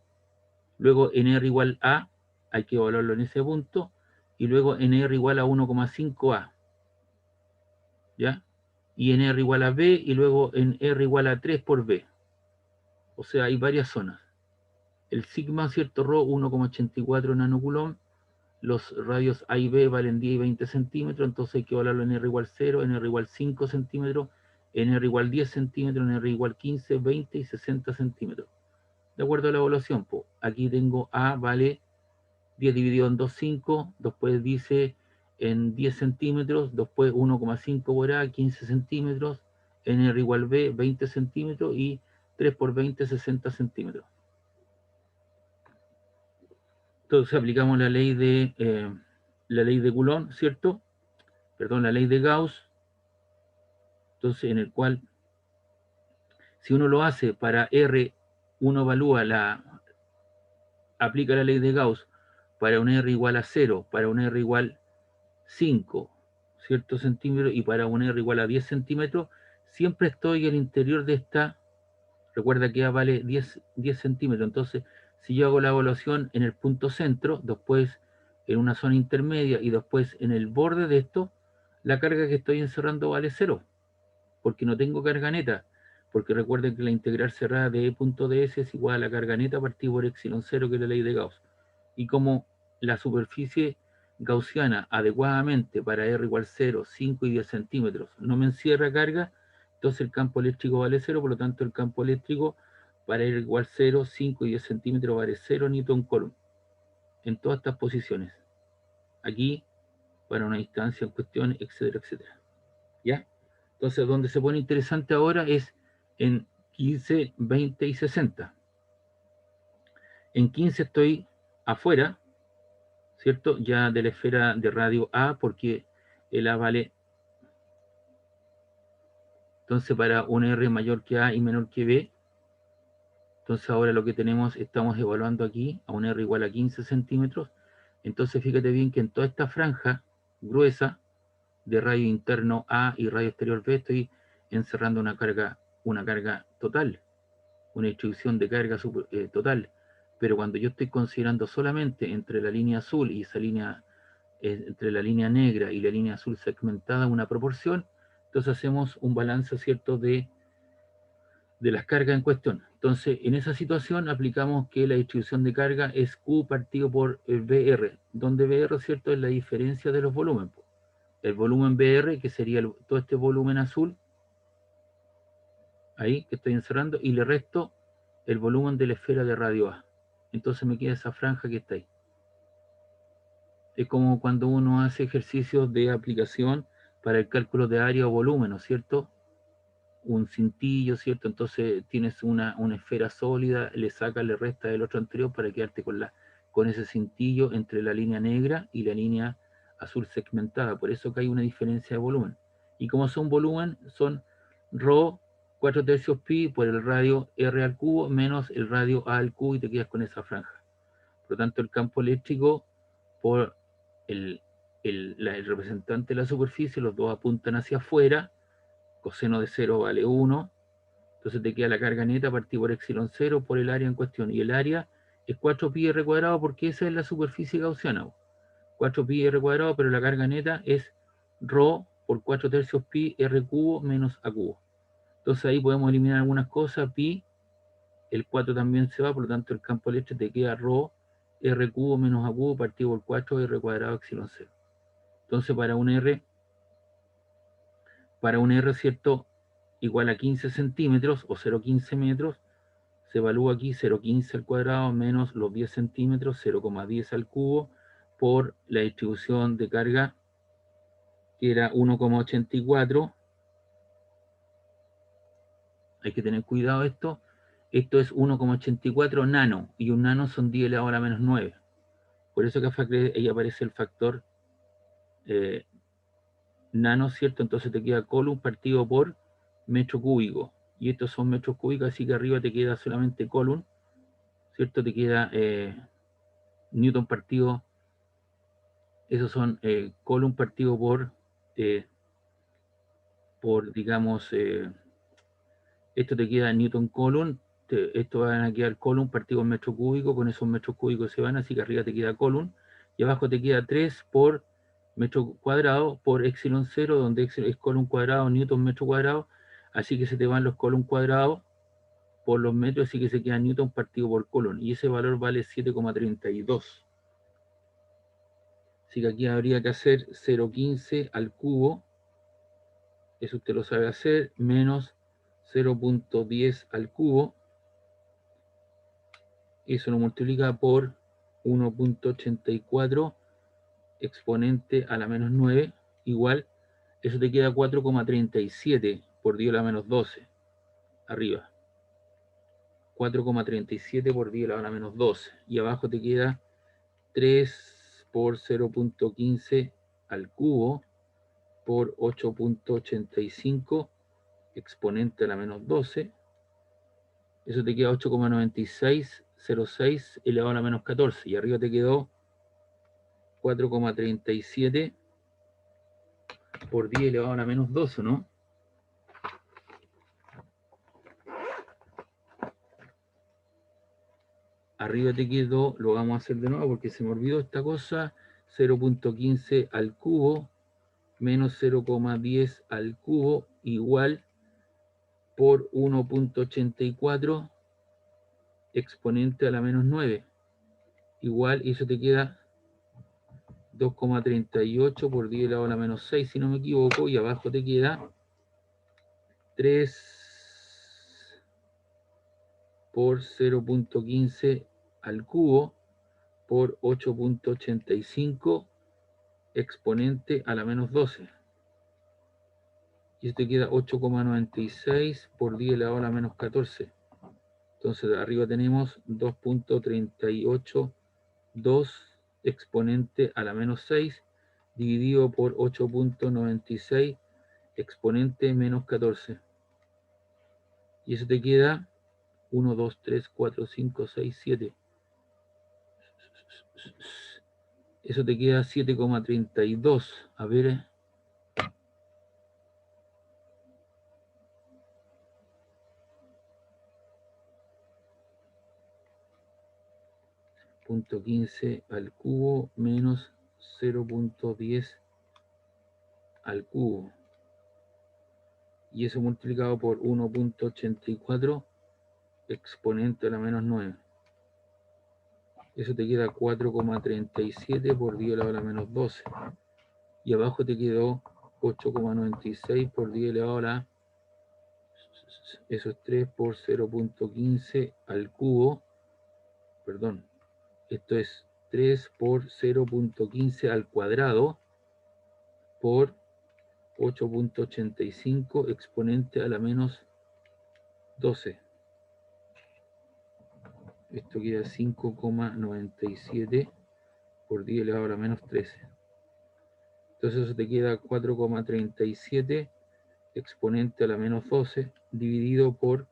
luego en R igual A, hay que evaluarlo en ese punto, y luego en R igual a 1,5A. ¿Ya? Y en R igual a B, y luego en R igual a 3 por B. O sea, hay varias zonas. El sigma, ¿cierto? Rho, 1,84 nanocoulomb. Los radios A y B valen 10 y 20 centímetros, entonces hay que evaluarlo en R igual 0, en R igual 5 centímetros, en R igual 10 centímetros, en R igual 15, 20 y 60 centímetros. De acuerdo a la evaluación, pues, aquí tengo A vale 10 dividido en 2, 5, después dice en 10 centímetros, después 1,5 por A, 15 centímetros, en R igual B, 20 centímetros, y 3 por 20, 60 centímetros. Entonces aplicamos la ley de Coulomb, ¿cierto? Perdón, la ley de Gauss. Entonces, en el cual, si uno lo hace para R, uno evalúa aplica la ley de Gauss para un R igual a 0, para un R igual 5, ¿cierto? Centímetros, y para un R igual a 10 centímetros, siempre estoy al interior de esta. Recuerda que A vale 10 centímetros, entonces si yo hago la evaluación en el punto centro, después en una zona intermedia y después en el borde de esto, la carga que estoy encerrando vale 0, porque no tengo carga neta, porque recuerden que la integral cerrada de E punto ds es igual a la carga neta partido por epsilon 0, que es la ley de Gauss. Y como la superficie gaussiana adecuadamente para R igual 0, 5 y 10 centímetros no me encierra carga, entonces el campo eléctrico vale 0, por lo tanto el campo eléctrico para R igual 0, 5 y 10 centímetros vale 0 Newton Coulomb en todas estas posiciones. Aquí, para una distancia en cuestión, etcétera, etcétera. ¿Ya? Entonces, donde se pone interesante ahora es en 15, 20 y 60. En 15 estoy afuera, ¿cierto? Ya de la esfera de radio A, porque el A vale. Entonces, para un R mayor que A y menor que B, entonces ahora lo que tenemos, estamos evaluando aquí a un R igual a 15 centímetros. Entonces, fíjate bien que en toda esta franja gruesa de radio interno A y radio exterior B, estoy encerrando una carga total, una distribución de carga total. Pero cuando yo estoy considerando solamente entre la línea azul y esa línea, entre la línea negra y la línea azul segmentada, una proporción, entonces hacemos un balance, ¿cierto?, de las cargas en cuestión. Entonces, en esa situación aplicamos que la distribución de carga es Q partido por el BR, donde BR, ¿cierto?, es la diferencia de los volúmenes. El volumen BR, que sería todo este volumen azul, ahí que estoy encerrando, y le resto el volumen de la esfera de radio A. Entonces me queda esa franja que está ahí. Es como cuando uno hace ejercicios de aplicación para el cálculo de área o volumen, ¿no es cierto? Un cintillo, ¿cierto? Entonces tienes una esfera sólida, le sacas, le restas el otro anterior para quedarte con ese cintillo entre la línea negra y la línea azul segmentada. Por eso que hay una diferencia de volumen. Y como son volumen, son ρ 4 tercios pi por el radio r al cubo menos el radio a al cubo, y te quedas con esa franja. Por lo tanto, el campo eléctrico por el representante de la superficie, los dos apuntan hacia afuera, coseno de 0 vale 1, entonces te queda la carga neta partida por epsilon 0 por el área en cuestión, y el área es 4 pi r cuadrado, porque esa es la superficie gaussiana, 4 pi r cuadrado, pero la carga neta es ρ por 4 tercios pi r cubo menos a cubo. Entonces ahí podemos eliminar algunas cosas, pi, el 4 también se va, por lo tanto el campo eléctrico te queda ρ r cubo menos a cubo partido por 4 r cuadrado epsilon 0. Entonces para un R, ¿cierto? Igual a 15 centímetros o 0,15 metros, se evalúa aquí 0,15 al cuadrado menos los 10 centímetros, 0,10 al cubo, por la distribución de carga, que era 1,84. Hay que tener cuidado esto. Esto es 1,84 nano, y un nano son 10 elevado a la menos 9. Por eso que ahí aparece el factor nano, ¿cierto? Entonces te queda coulomb partido por metro cúbico. Y estos son metros cúbicos, así que arriba te queda solamente coulomb, ¿cierto? Te queda newton partido, esos son coulomb partido digamos, esto te queda newton coulomb, esto van a quedar coulomb partido por metro cúbico, con esos metros cúbicos se van, así que arriba te queda coulomb, y abajo te queda 3 por metro cuadrado por epsilon 0, donde es coulomb cuadrado, newton metro cuadrado, así que se te van los coulomb cuadrados por los metros, así que se queda newton partido por coulomb, y ese valor vale 7,32. Así que aquí habría que hacer 0,15 al cubo, eso usted lo sabe hacer, menos 0,10 al cubo, eso lo multiplica por 1,84 exponente a la menos 9, igual, eso te queda 4,37 por 10 a la menos 12, arriba. 4,37 por 10 a la menos 12. Y abajo te queda 3 por 0,15 al cubo por 8,85 exponente a la menos 12. Eso te queda 8,9606 elevado a la menos 14. Y arriba te quedó 4,37 por 10 elevado a la menos 12, ¿no? Arriba te quedó, lo vamos a hacer de nuevo porque se me olvidó esta cosa, 0,15 al cubo menos 0,10 al cubo igual por 1,84 exponente a la menos 9. Igual, y eso te queda 2,38 por 10 elevado a la menos 6, si no me equivoco, y abajo te queda 3 por 0,15 al cubo por 8,85 exponente a la menos 12. Y esto te queda 8,96 por 10 elevado a la menos 14. Entonces, arriba tenemos 2,382 exponente a la menos 6 dividido por 8,96 exponente menos 14. Y eso te queda 1, 2, 3, 4, 5, 6, 7. Eso te queda 7,32. A ver. .15 al cubo menos 0,10 al cubo. Y eso multiplicado por 1,84 exponente a la menos 9. Eso te queda 4,37 por 10 elevado a la menos 12. Y abajo te quedó 8,96 por 10 elevado a la... Eso es 3 por 0,15 al cubo. Perdón. Esto es 3 por 0,15 al cuadrado por 8,85 exponente a la menos 12. Esto queda 5,97 por 10 elevado a la menos 13. Entonces eso te queda 4,37 exponente a la menos 12 dividido por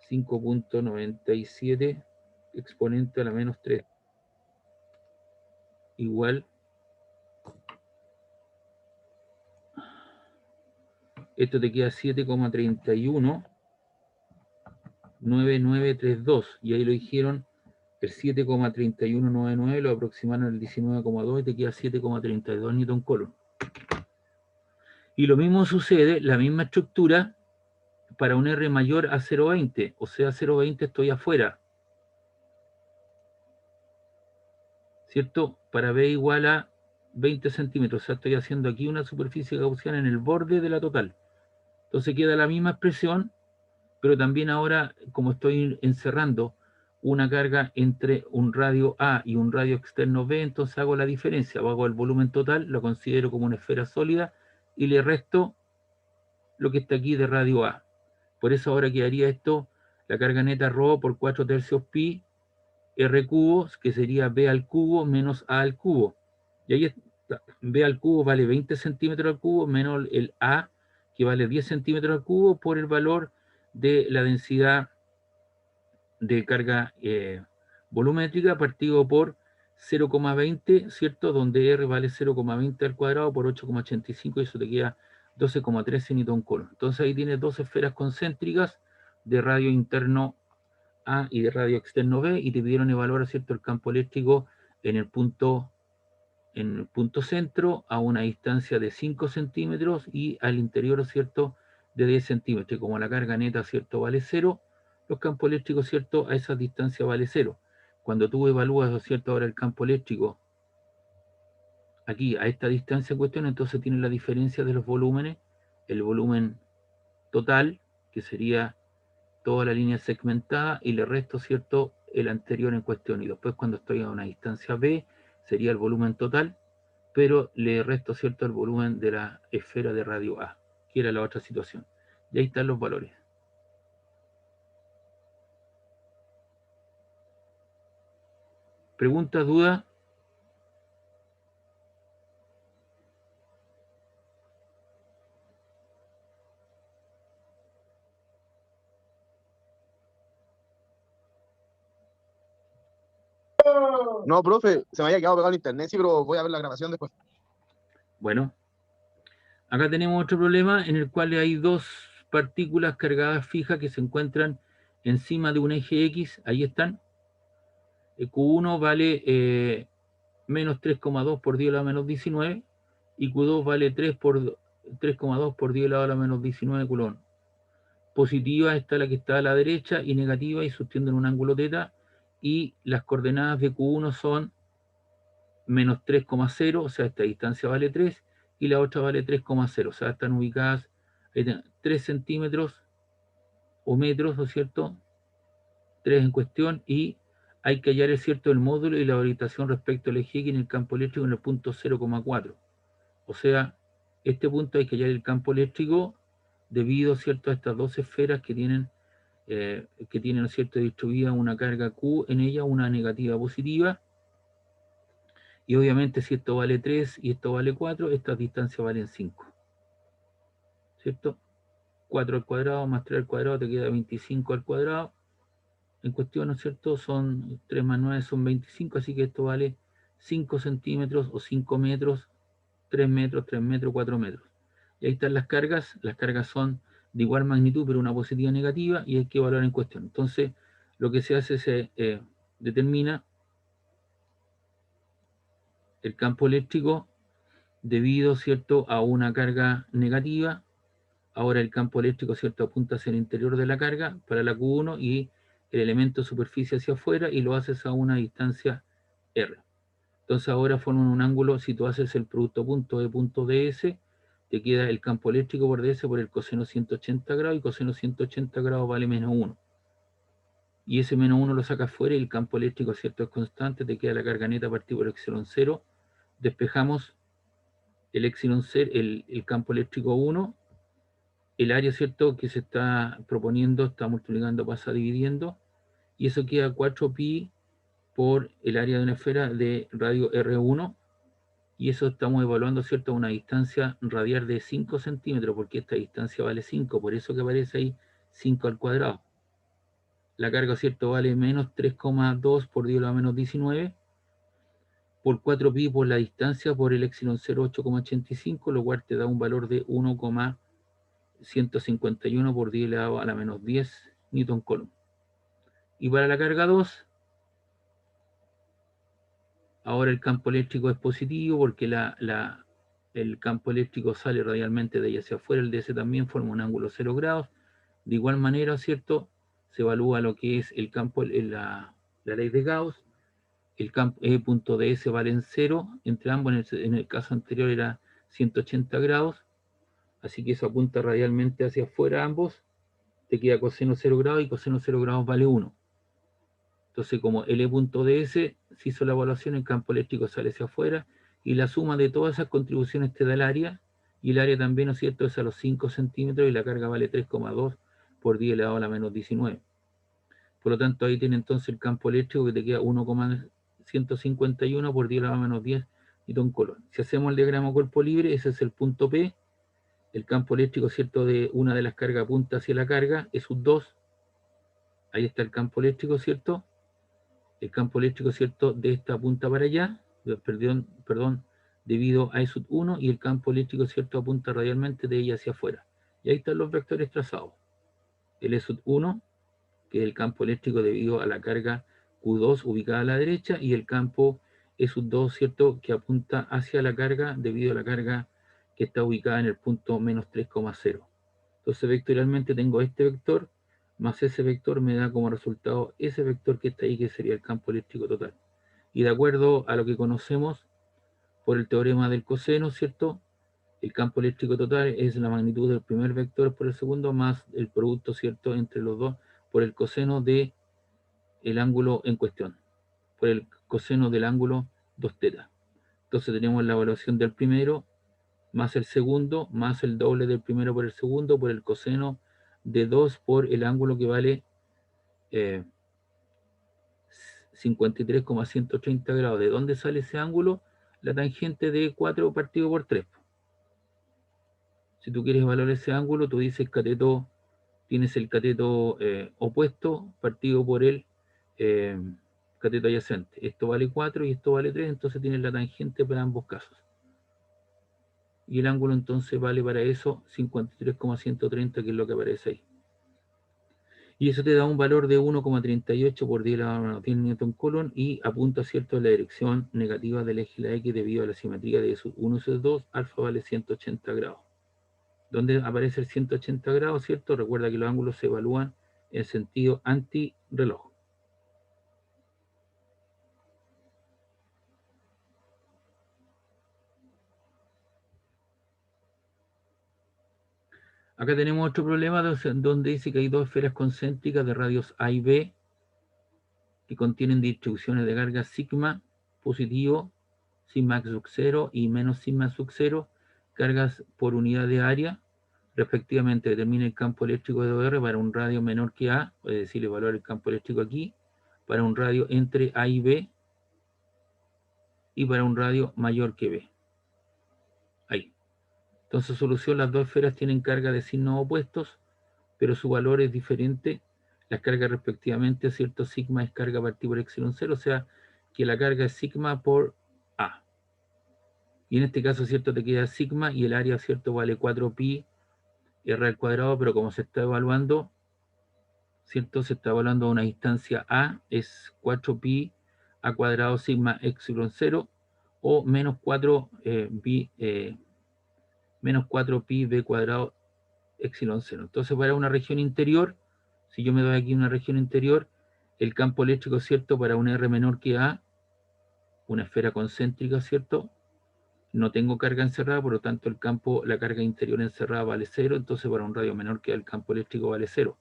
5,97 exponente a la menos 3. Igual, esto te queda 7,319932, y ahí lo dijeron, el 7,3199 lo aproximaron al 19,2 y te queda 7,32 newton coulomb. Y lo mismo sucede, la misma estructura para un R mayor a 0,20, o sea, 0,20 estoy afuera, ¿cierto? Para B igual a 20 centímetros. O sea, estoy haciendo aquí una superficie gaussiana en el borde de la total. Entonces queda la misma expresión, pero también ahora, como estoy encerrando una carga entre un radio A y un radio externo B, entonces hago la diferencia, hago el volumen total, lo considero como una esfera sólida y le resto lo que está aquí de radio A. Por eso ahora quedaría esto, la carga neta ρ por 4 tercios pi R cubo, que sería B al cubo menos A al cubo. Y ahí está, B al cubo vale 20 centímetros al cubo menos el A, que vale 10 centímetros al cubo, por el valor de la densidad de carga volumétrica partido por 0,20, ¿cierto? Donde R vale 0,20 al cuadrado por 8,85 y eso te queda 12,13 newton coulomb. Entonces ahí tienes dos esferas concéntricas de radio interno A y de radio externo B y te pidieron evaluar, ¿cierto?, el campo eléctrico en el punto centro a una distancia de 5 centímetros y al interior, ¿cierto?, de 10 centímetros. Y como la carga neta, ¿cierto?, vale 0, los campos eléctricos, ¿cierto?, a esa distancia vale 0. Cuando tú evalúas, ¿cierto?, ahora el campo eléctrico aquí a esta distancia en cuestión, entonces tienes la diferencia de los volúmenes, el volumen total, que sería toda la línea segmentada, y le resto, ¿cierto?, el anterior en cuestión. Y después cuando estoy a una distancia B, sería el volumen total, pero le resto, ¿cierto?, el volumen de la esfera de radio A, que era la otra situación. Y ahí están los valores. ¿Preguntas, dudas? No, profe, se me había quedado pegado el internet, sí, pero voy a ver la grabación después. Bueno, acá tenemos otro problema en el cual hay dos partículas cargadas fijas que se encuentran encima de un eje X. Ahí están. Q1 vale menos 3,2 por 10 a la menos 19 y Q2 vale 3,2 por 10 a la menos 19 coulomb. Positiva está la que está a la derecha y negativa y sostienen un ángulo θ, y las coordenadas de Q1 son menos 3,0, o sea, esta distancia vale 3 y la otra vale 3,0, o sea, están ubicadas 3 centímetros o metros, ¿no es cierto? 3 en cuestión, y hay que hallar, es cierto, el módulo y la orientación respecto al eje X en el campo eléctrico en el punto 0,4. O sea, este punto hay que hallar el campo eléctrico debido, ¿cierto?, a estas dos esferas que tienen, ¿cierto?, distribuida una carga Q en ella, una negativa positiva. Y obviamente si esto vale 3 y esto vale 4, estas distancias valen 5. ¿Cierto? 4 al cuadrado más 3 al cuadrado te queda 25 al cuadrado. En cuestión, ¿no es cierto?, son 3 más 9 son 25, así que esto vale 5 centímetros o 5 metros, 3 metros, 3 metros, 4 metros. Y ahí están las cargas son de igual magnitud, pero una positiva y negativa, y hay que evaluar en cuestión. Entonces, lo que se hace se determina el campo eléctrico debido, ¿cierto?, a una carga negativa. Ahora el campo eléctrico, ¿cierto?, apunta hacia el interior de la carga para la Q1 y el elemento superficie hacia afuera, y lo haces a una distancia R. Entonces ahora forman un ángulo. Si tú haces el producto punto de punto ds, te queda el campo eléctrico por ds por el coseno 180 grados, y coseno 180 grados vale menos 1. Y ese menos 1 lo sacas fuera y el campo eléctrico, ¿cierto?, es constante, te queda la carga neta partido por epsilon 0. Despejamos el epsilon 0, el campo eléctrico 1, el área, ¿cierto?, que se está proponiendo, está multiplicando, pasa dividiendo, y eso queda 4pi por el área de una esfera de radio R1, y eso estamos evaluando, ¿cierto?, a una distancia radial de 5 centímetros, porque esta distancia vale 5, por eso que aparece ahí 5 al cuadrado. La carga, ¿cierto?, vale menos 3,2 por 10 a la menos 19, por 4pi por la distancia por el epsilon 0, 8,85, lo cual te da un valor de 1,151 por 10 elevado a la menos 10 newton coulomb. Y para la carga 2, ahora el campo eléctrico es positivo porque el campo eléctrico sale radialmente de ahí hacia afuera, el DS también forma un ángulo 0 grados. De igual manera, ¿cierto?, se evalúa lo que es el campo, la ley de Gauss. el campo E.ds vale en 0, entre ambos en el caso anterior era 180 grados, así que eso apunta radialmente hacia afuera ambos, te queda coseno 0 grados y coseno 0 grados vale 1. Entonces como el E.ds se hizo la evaluación, el campo eléctrico sale hacia afuera y la suma de todas esas contribuciones te da el área, y el área también, ¿no es cierto?, es a los 5 centímetros y la carga vale 3,2 por 10 elevado a la menos 19. Por lo tanto, ahí tiene entonces el campo eléctrico que te queda 1,151 por 10 elevado a menos 10 newton coulomb. Si hacemos el diagrama cuerpo libre, ese es el punto P, el campo eléctrico, ¿cierto?, de una de las cargas apunta hacia la carga, es un 2, ahí está el campo eléctrico, ¿cierto? El campo eléctrico, ¿cierto?, de esta punta para allá, perdón, debido a E1, y el campo eléctrico, ¿cierto?, apunta radialmente de ella hacia afuera. Y ahí están los vectores trazados. El E1, que es el campo eléctrico debido a la carga Q2 ubicada a la derecha, y el campo E2, ¿cierto?, que apunta hacia la carga debido a la carga que está ubicada en el punto menos 3,0. Entonces vectorialmente tengo este vector más ese vector, me da como resultado ese vector que está ahí, que sería el campo eléctrico total. Y de acuerdo a lo que conocemos por el teorema del coseno, ¿cierto?, el campo eléctrico total es la magnitud del primer vector por el segundo más el producto, ¿cierto?, entre los dos por el coseno del ángulo en cuestión, por el coseno del ángulo 2θ. Entonces tenemos la evaluación del primero más el segundo, más el doble del primero por el segundo, por el coseno de 2 por el ángulo que vale 53,130 grados. ¿De dónde sale ese ángulo? La tangente de 4 partido por 3. Si tú quieres evaluar ese ángulo, tú dices cateto, tienes el cateto opuesto partido por el cateto adyacente. Esto vale 4 y esto vale 3, entonces tienes la tangente para ambos casos. Y el ángulo entonces vale para eso 53,130, que es lo que aparece ahí. Y eso te da un valor de 1,38 por 10 elevado a menos 10 newton coulomb, y apunta, ¿cierto?, a la dirección negativa del eje de la X debido a la simetría de S1 y S2, alfa vale 180 grados. ¿Dónde aparece el 180 grados, cierto? Recuerda que los ángulos se evalúan en sentido antirreloj. Acá tenemos otro problema donde dice que hay dos esferas concéntricas de radios A y B que contienen distribuciones de carga sigma positivo, sigma sub 0 y menos sigma sub 0, cargas por unidad de área, respectivamente. Determina el campo eléctrico de OR para un radio menor que A, es decir, evaluar el campo eléctrico aquí, para un radio entre A y B, y para un radio mayor que B. Ahí. Entonces, solución, las dos esferas tienen carga de signos opuestos, pero su valor es diferente. Las cargas respectivamente, ¿cierto? Sigma es carga partida por epsilon 0, o sea, que la carga es sigma por A. Y en este caso, ¿cierto?, te queda sigma y el área, ¿cierto?, vale 4pi r al cuadrado, pero como se está evaluando, ¿cierto?, se está evaluando a una distancia A, es 4pi a cuadrado sigma epsilon 0, o menos 4pi b cuadrado epsilon 0. Entonces, para una región interior, si yo me doy aquí una región interior, el campo eléctrico, ¿cierto?, para un R menor que A, una esfera concéntrica, ¿cierto?, no tengo carga encerrada, por lo tanto la carga interior encerrada vale 0, entonces para un radio menor que A el campo eléctrico vale 0.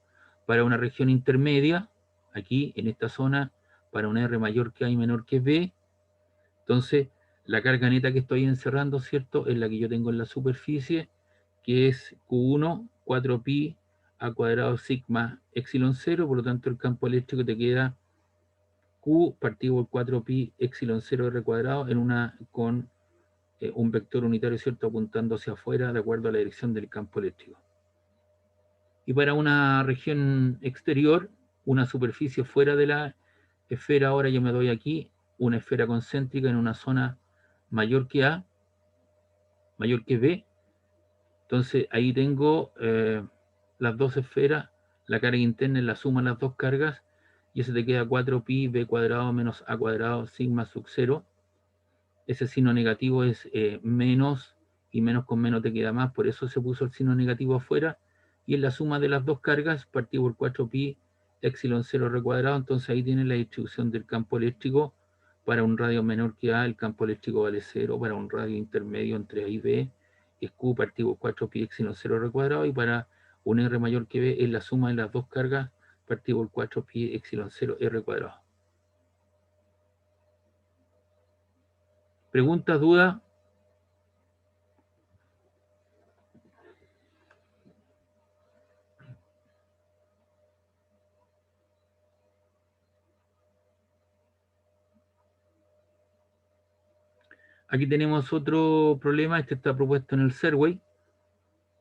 Para una región intermedia, aquí en esta zona, para un R mayor que A y menor que B, entonces la carga neta que estoy encerrando, ¿cierto?, es la que yo tengo en la superficie, que es Q1, 4pi a cuadrado sigma epsilon 0, por lo tanto el campo eléctrico te queda Q partido por 4pi epsilon 0 R cuadrado con un vector unitario, ¿cierto?, apuntando hacia afuera de acuerdo a la dirección del campo eléctrico. Y para una región exterior, una superficie fuera de la esfera, ahora yo me doy aquí una esfera concéntrica en una zona mayor que A, mayor que B. Entonces ahí tengo las dos esferas, la carga interna es la suma de las dos cargas, y eso te queda 4pi b cuadrado menos a cuadrado sigma sub 0. Ese signo negativo es menos, y menos con menos te queda más, por eso se puso el signo negativo afuera, y en la suma de las dos cargas, partido por 4pi epsilon 0 r cuadrado, entonces ahí tienes la distribución del campo eléctrico Para un radio menor que A, el campo eléctrico vale 0. Para un radio intermedio entre A y B, es Q partido 4 pi epsilon 0 R cuadrado. Y para un R mayor que B, es la suma de las dos cargas partido por 4 pi epsilon 0 R cuadrado. ¿Preguntas, dudas? Aquí tenemos otro problema. Este está propuesto en el Serway,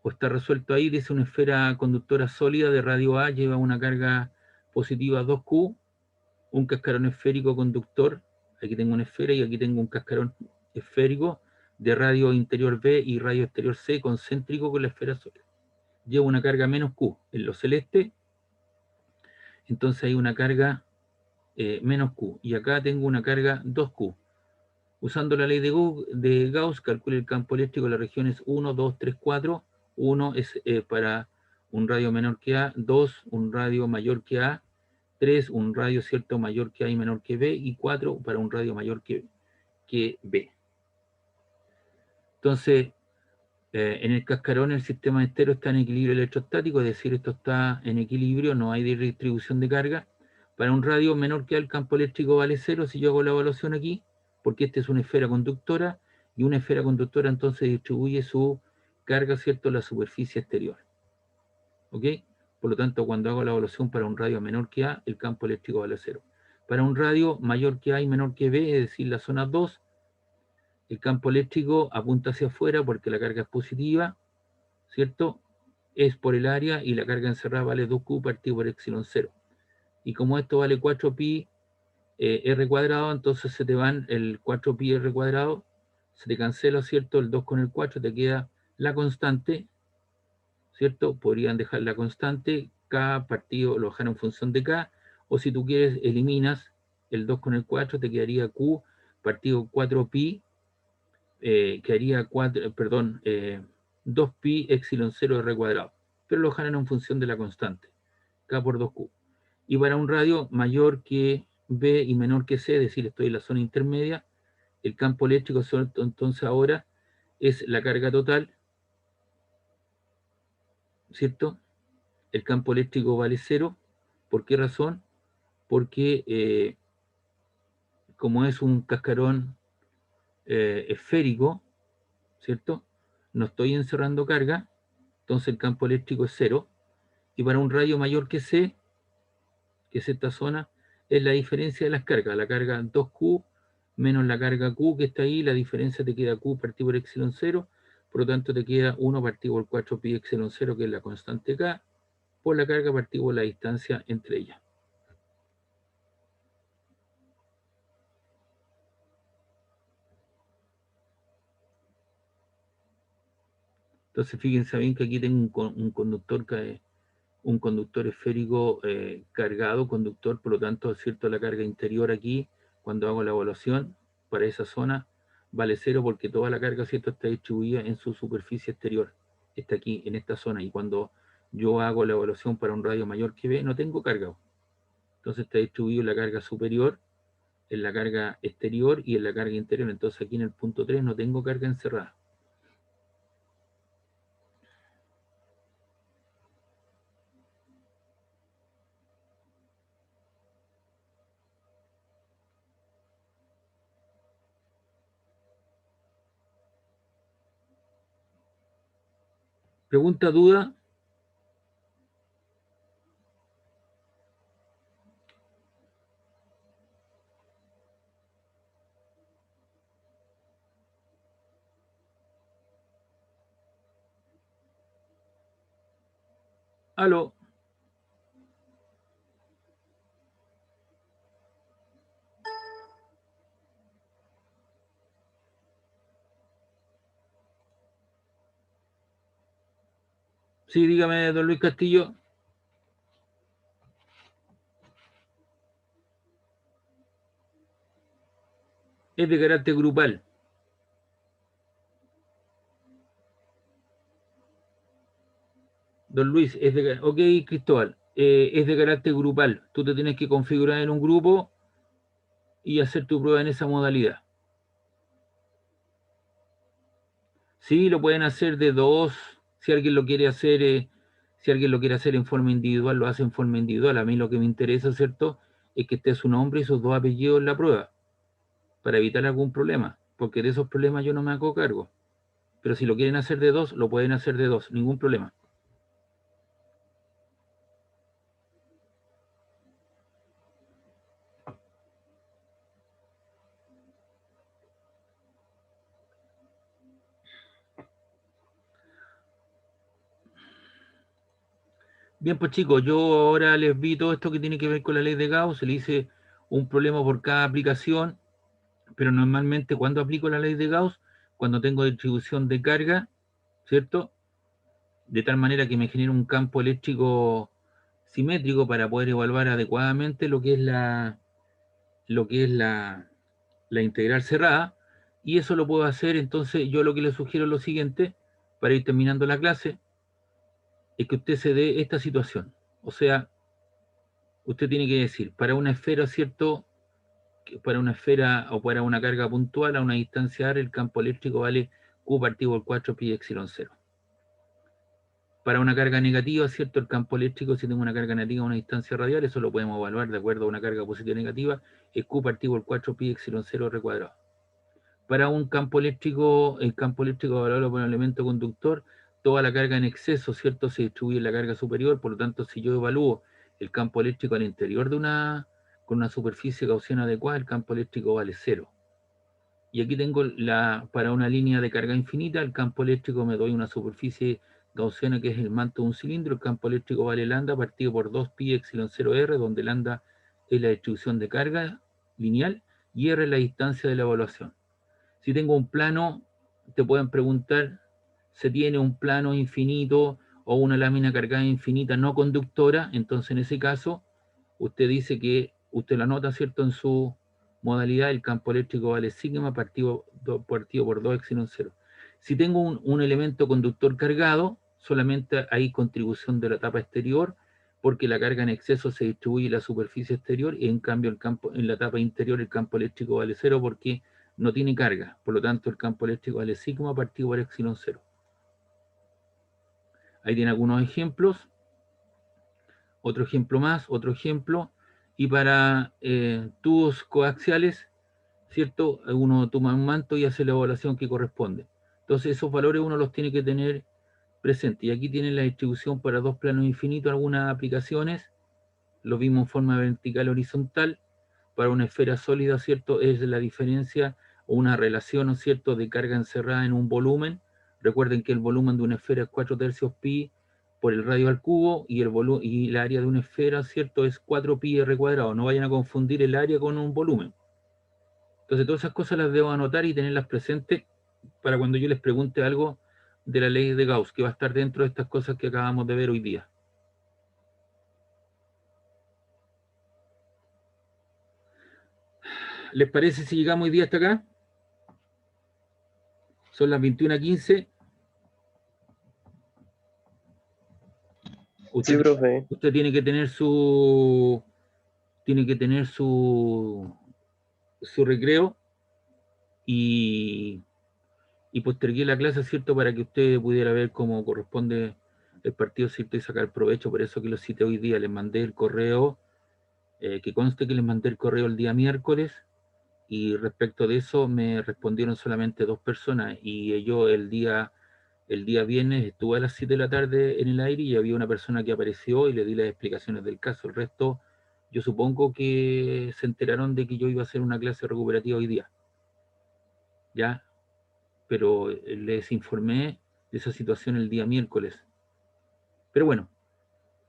o está resuelto ahí. Dice: una esfera conductora sólida de radio A lleva una carga positiva 2Q, un cascarón esférico conductor. Aquí tengo una esfera y aquí tengo un cascarón esférico de radio interior B y radio exterior C, concéntrico con la esfera sólida. Lleva una carga menos Q en lo celeste, entonces hay una carga menos Q. Y acá tengo una carga 2Q. Usando la ley de Gauss, calcule el campo eléctrico de las regiones 1, 2, 3, 4. 1 es para un radio menor que A, 2 un radio mayor que A, 3 un radio cierto mayor que A y menor que B, y 4 para un radio mayor que B. Entonces, en el cascarón el sistema entero está en equilibrio electrostático, es decir, esto está en equilibrio, no hay distribución de carga. Para un radio menor que A, el campo eléctrico vale 0 si yo hago la evaluación aquí, porque esta es una esfera conductora, y una esfera conductora entonces distribuye su carga, ¿cierto?, a la superficie exterior. ¿Ok? Por lo tanto, cuando hago la evaluación para un radio menor que A, el campo eléctrico vale 0. Para un radio mayor que A y menor que B, es decir, la zona 2, el campo eléctrico apunta hacia afuera porque la carga es positiva, ¿cierto? Es por el área y la carga encerrada vale 2Q partido por epsilon 0. Y como esto vale 4 pi R cuadrado, entonces se te van el 4 pi R cuadrado, se te cancela, ¿cierto? El 2 con el 4, te queda la constante, ¿cierto? Podrían dejar la constante, K partido lo dejan en función de K, o si tú quieres eliminas el 2 con el 4, te quedaría Q partido 4 pi, que haría 2 pi epsilon 0 R cuadrado, pero lo dejan en función de la constante, K por 2Q. Y para un radio mayor que B y menor que C, es decir, estoy en la zona intermedia, el campo eléctrico entonces ahora es la carga total, ¿cierto? El campo eléctrico vale 0. ¿Por qué razón? Porque como es un cascarón esférico, ¿cierto? No estoy encerrando carga, entonces el campo eléctrico es 0. Y para un radio mayor que C, que es esta zona, es la diferencia de las cargas. La carga 2Q menos la carga Q que está ahí, la diferencia te queda Q partido por epsilon 0, por lo tanto te queda 1 partido por 4 pi epsilon 0, que es la constante K, por la carga partido por la distancia entre ellas. Entonces fíjense bien que aquí tengo un conductor esférico cargado, conductor, por lo tanto, ¿cierto? La carga interior aquí, cuando hago la evaluación para esa zona, vale 0 porque toda la carga, ¿cierto?, está distribuida en su superficie exterior, está aquí, en esta zona, y cuando yo hago la evaluación para un radio mayor que B, no tengo carga. Entonces está distribuido en la carga superior, en la carga exterior y en la carga interior. Entonces aquí en el punto 3 no tengo carga encerrada. ¿Pregunta, duda? Aló. Sí, dígame, don Luis Castillo. Es de carácter grupal. Don Luis, ok, Cristóbal, es de carácter grupal. Tú te tienes que configurar en un grupo y hacer tu prueba en esa modalidad. Sí, lo pueden hacer de 2, si alguien lo quiere hacer, si alguien lo quiere hacer en forma individual, lo hace en forma individual. A mí lo que me interesa, ¿cierto?, es que esté su nombre y sus 2 apellidos en la prueba, para evitar algún problema, porque de esos problemas yo no me hago cargo. Pero si lo quieren hacer de 2, lo pueden hacer de 2, ningún problema. Bien, pues chicos, yo ahora les vi todo esto que tiene que ver con la ley de Gauss, le hice un problema por cada aplicación, pero normalmente cuando aplico la ley de Gauss, cuando tengo distribución de carga, ¿cierto?, de tal manera que me genere un campo eléctrico simétrico para poder evaluar adecuadamente lo que es la integral cerrada, y eso lo puedo hacer. Entonces yo lo que le sugiero es lo siguiente, para ir terminando la clase, es que usted se dé esta situación. O sea, usted tiene que decir, para una esfera, ¿cierto?, para una esfera o para una carga puntual a una distancia R, el campo eléctrico vale Q partido por 4 pi epsilon 0. Para una carga negativa, ¿cierto?, el campo eléctrico, si tengo una carga negativa a una distancia radial, eso lo podemos evaluar de acuerdo a una carga positiva o negativa, es Q partido por 4 pi epsilon 0 R cuadrado. Para un campo eléctrico, el campo eléctrico evaluado por un elemento conductor, toda la carga en exceso, ¿cierto?, se distribuye en la carga superior. Por lo tanto, si yo evalúo el campo eléctrico al interior de con una superficie gaussiana adecuada, el campo eléctrico vale 0. Y aquí tengo para una línea de carga infinita, el campo eléctrico me doy una superficie gaussiana que es el manto de un cilindro, el campo eléctrico vale lambda partido por 2 pi epsilon 0 r, donde lambda es la distribución de carga lineal y r es la distancia de la evaluación. Si tengo un plano, te pueden preguntar, ¿se tiene un plano infinito o una lámina cargada infinita no conductora? Entonces en ese caso, usted dice que, usted la nota, ¿cierto?, en su modalidad, el campo eléctrico vale sigma partido por 2 epsilon 0. Si tengo un elemento conductor cargado, solamente hay contribución de la tapa exterior, porque la carga en exceso se distribuye en la superficie exterior, y en cambio en la tapa interior el campo eléctrico vale 0 porque no tiene carga. Por lo tanto, el campo eléctrico vale sigma partido por epsilon 0. Ahí tiene algunos ejemplos. Otro ejemplo más, otro ejemplo. Y para tubos coaxiales, ¿cierto?, uno toma un manto y hace la evaluación que corresponde. Entonces esos valores uno los tiene que tener presentes. Y aquí tienen la distribución para 2 planos infinitos, algunas aplicaciones. Lo vimos en forma vertical horizontal. Para una esfera sólida, ¿cierto?, es la diferencia o una relación, ¿no es cierto?, de carga encerrada en un volumen. Recuerden que el volumen de una esfera es 4/3 pi por el radio al cubo, y el área de una esfera, ¿cierto?, es 4 pi r cuadrado. No vayan a confundir el área con un volumen. Entonces todas esas cosas las debo anotar y tenerlas presentes para cuando yo les pregunte algo de la ley de Gauss, que va a estar dentro de estas cosas que acabamos de ver hoy día. ¿Les parece si llegamos hoy día hasta acá? Son las 21:15. Sí, profe. Usted tiene que tener su recreo, y postergué la clase, ¿cierto?, para que usted pudiera ver cómo corresponde el partido, ¿cierto?, y sacar provecho. Por eso que los cité hoy día. Les mandé el correo, que conste que les mandé el correo el día miércoles, y respecto de eso me respondieron solamente 2 personas, y yo el día viernes estuve a las 7 de la tarde en el aire y había una persona que apareció y le di las explicaciones del caso. El resto, yo supongo que se enteraron de que yo iba a hacer una clase recuperativa hoy día, ¿ya? Pero les informé de esa situación el día miércoles. Pero bueno,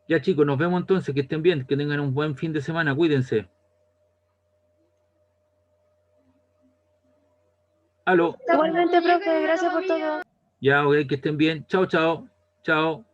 ya chicos, nos vemos entonces, que estén bien, que tengan un buen fin de semana, cuídense. Aló. Igualmente, profe, gracias por todo. Ya, ok, que estén bien. Chao, chao. Chao.